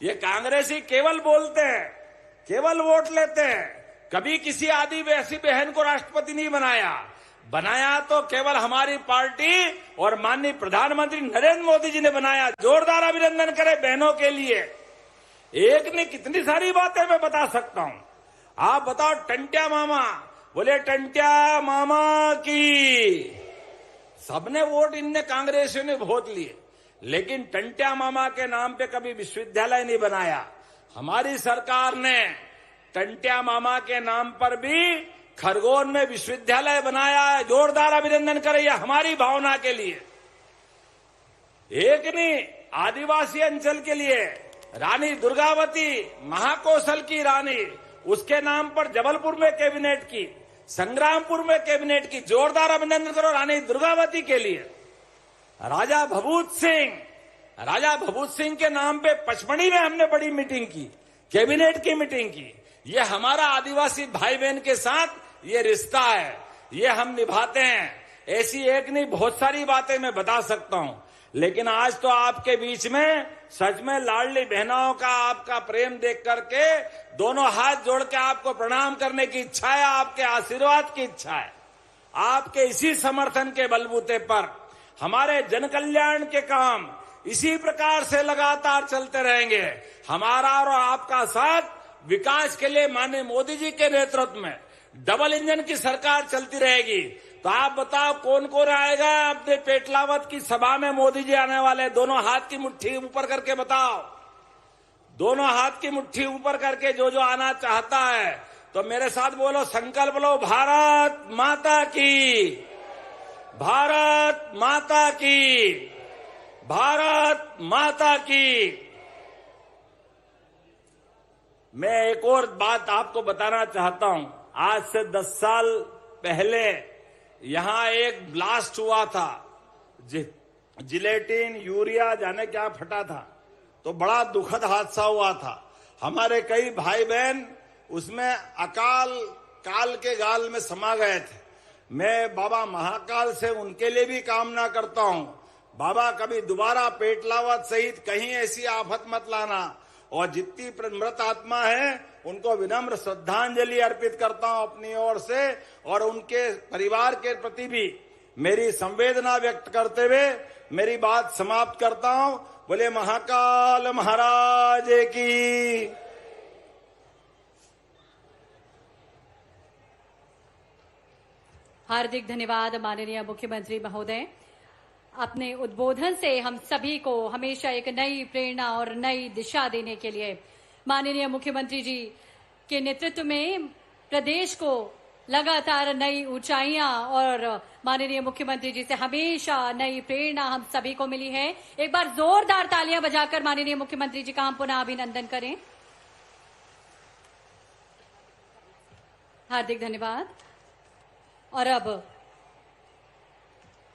Speaker 3: ये कांग्रेसी केवल बोलते हैं, केवल वोट लेते हैं, कभी किसी आदिवासी बहन को राष्ट्रपति नहीं बनाया तो केवल हमारी पार्टी और माननीय प्रधानमंत्री नरेंद्र मोदी जी ने बनाया। जोरदार अभिनंदन करें बहनों के लिए। एक ने कितनी सारी बातें मैं बता सकता हूं। आप बताओ टंट्या मामा, बोले टंट्या मामा की। सबने वोट इनने कांग्रेसियों ने बहुत लिए, लेकिन टंट्या मामा के नाम पे कभी विश्वविद्यालय नहीं बनाया। हमारी सरकार ने टंट्या मामा के नाम पर भी खरगोन में विश्वविद्यालय बनाया है। जोरदार अभिनंदन करें हमारी भावना के लिए। एक नहीं, आदिवासी अंचल के लिए रानी दुर्गावती महाकौशल की रानी, उसके नाम पर जबलपुर में कैबिनेट की, संग्रामपुर में कैबिनेट की। जोरदार अभिनंदन करो रानी दुर्गावती के लिए। राजा भभूत सिंह के नाम पे पचमढ़ी में हमने बड़ी मीटिंग की, कैबिनेट की मीटिंग की। ये हमारा आदिवासी भाई बहन के साथ ये रिश्ता है, ये हम निभाते हैं। ऐसी एक नहीं बहुत सारी बातें मैं बता सकता हूं, लेकिन आज तो आपके बीच में सच में लाडली बहनों का आपका प्रेम देख करके दोनों हाथ जोड़ के आपको प्रणाम करने की इच्छा है, आपके आशीर्वाद की इच्छा है। आपके इसी समर्थन के बलबूते पर हमारे जन कल्याण के काम इसी प्रकार से लगातार चलते रहेंगे। हमारा और आपका साथ विकास के लिए माननीय मोदी जी के नेतृत्व में डबल इंजन की सरकार चलती रहेगी। तो आप बताओ कौन कौन आएगा अपने पेटलावत की सभा में? मोदी जी आने वाले, दोनों हाथ की मुट्ठी ऊपर करके बताओ, दोनों हाथ की मुट्ठी ऊपर करके जो जो आना चाहता है तो मेरे साथ बोलो, संकल्प लो, भारत माता की, भारत माता की, भारत माता की। मैं एक और बात आपको बताना चाहता हूं। आज से 10 साल पहले यहां एक ब्लास्ट हुआ था, जिलेटिन यूरिया जाने क्या फटा था, तो बड़ा दुखद हादसा हुआ था। हमारे कई भाई बहन उसमें अकाल काल के गाल में समा गए थे। मैं बाबा महाकाल से उनके लिए भी कामना करता हूं, बाबा कभी दोबारा पेटलावत सहित कहीं ऐसी आफत मत लाना। और जितनी मृत आत्मा है उनको विनम्र श्रद्धांजलि अर्पित करता हूं अपनी ओर से, और उनके परिवार के प्रति भी मेरी संवेदना व्यक्त करते हुए मेरी बात समाप्त करता हूं। बोले महाकाल महाराज की।
Speaker 1: हार्दिक धन्यवाद माननीय मुख्यमंत्री महोदय। अपने उद्बोधन से हम सभी को हमेशा एक नई प्रेरणा और नई दिशा देने के लिए माननीय मुख्यमंत्री जी के नेतृत्व में प्रदेश को लगातार नई ऊंचाइयां और माननीय मुख्यमंत्री जी से हमेशा नई प्रेरणा हम सभी को मिली है। एक बार जोरदार तालियां बजाकर माननीय मुख्यमंत्री जी का हम पुनः अभिनंदन करें। हार्दिक धन्यवाद। और अब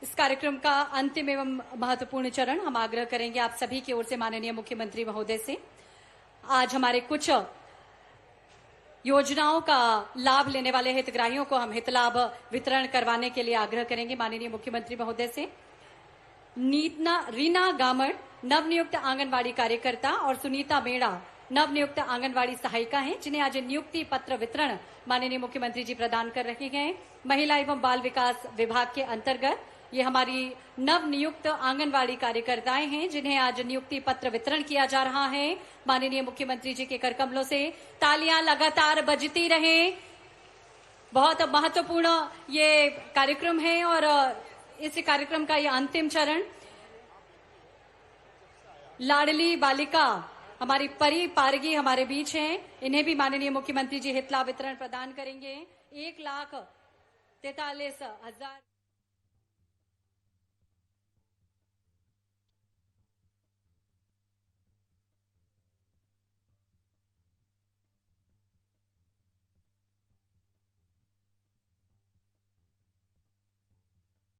Speaker 1: इस कार्यक्रम का अंतिम एवं महत्वपूर्ण चरण हम आग्रह करेंगे आप सभी की ओर से माननीय मुख्यमंत्री महोदय से। आज हमारे कुछ योजनाओं का लाभ लेने वाले हितग्राहियों को हम हित लाभ वितरण करवाने के लिए आग्रह करेंगे माननीय मुख्यमंत्री महोदय से। रीना गामड़ नवनियुक्त आंगनवाड़ी कार्यकर्ता और सुनीता मेड़ा नवनियुक्त आंगनवाड़ी सहायिका हैं, जिन्हें आज नियुक्ति पत्र वितरण माननीय मुख्यमंत्री जी प्रदान कर रहे हैं। महिला एवं बाल विकास विभाग के अंतर्गत ये हमारी नवनियुक्त आंगनवाड़ी कार्यकर्ताएं हैं, जिन्हें आज नियुक्ति पत्र वितरण किया जा रहा है माननीय मुख्यमंत्री जी के करकमलों से। तालियां लगातार बजती रहें। बहुत महत्वपूर्ण ये कार्यक्रम है और इस कार्यक्रम का ये अंतिम चरण लाडली बालिका हमारी परी पारगी हमारे बीच हैं। इन्हें भी माननीय मुख्यमंत्री जी हित लाभ वितरण प्रदान करेंगे। 1,43,000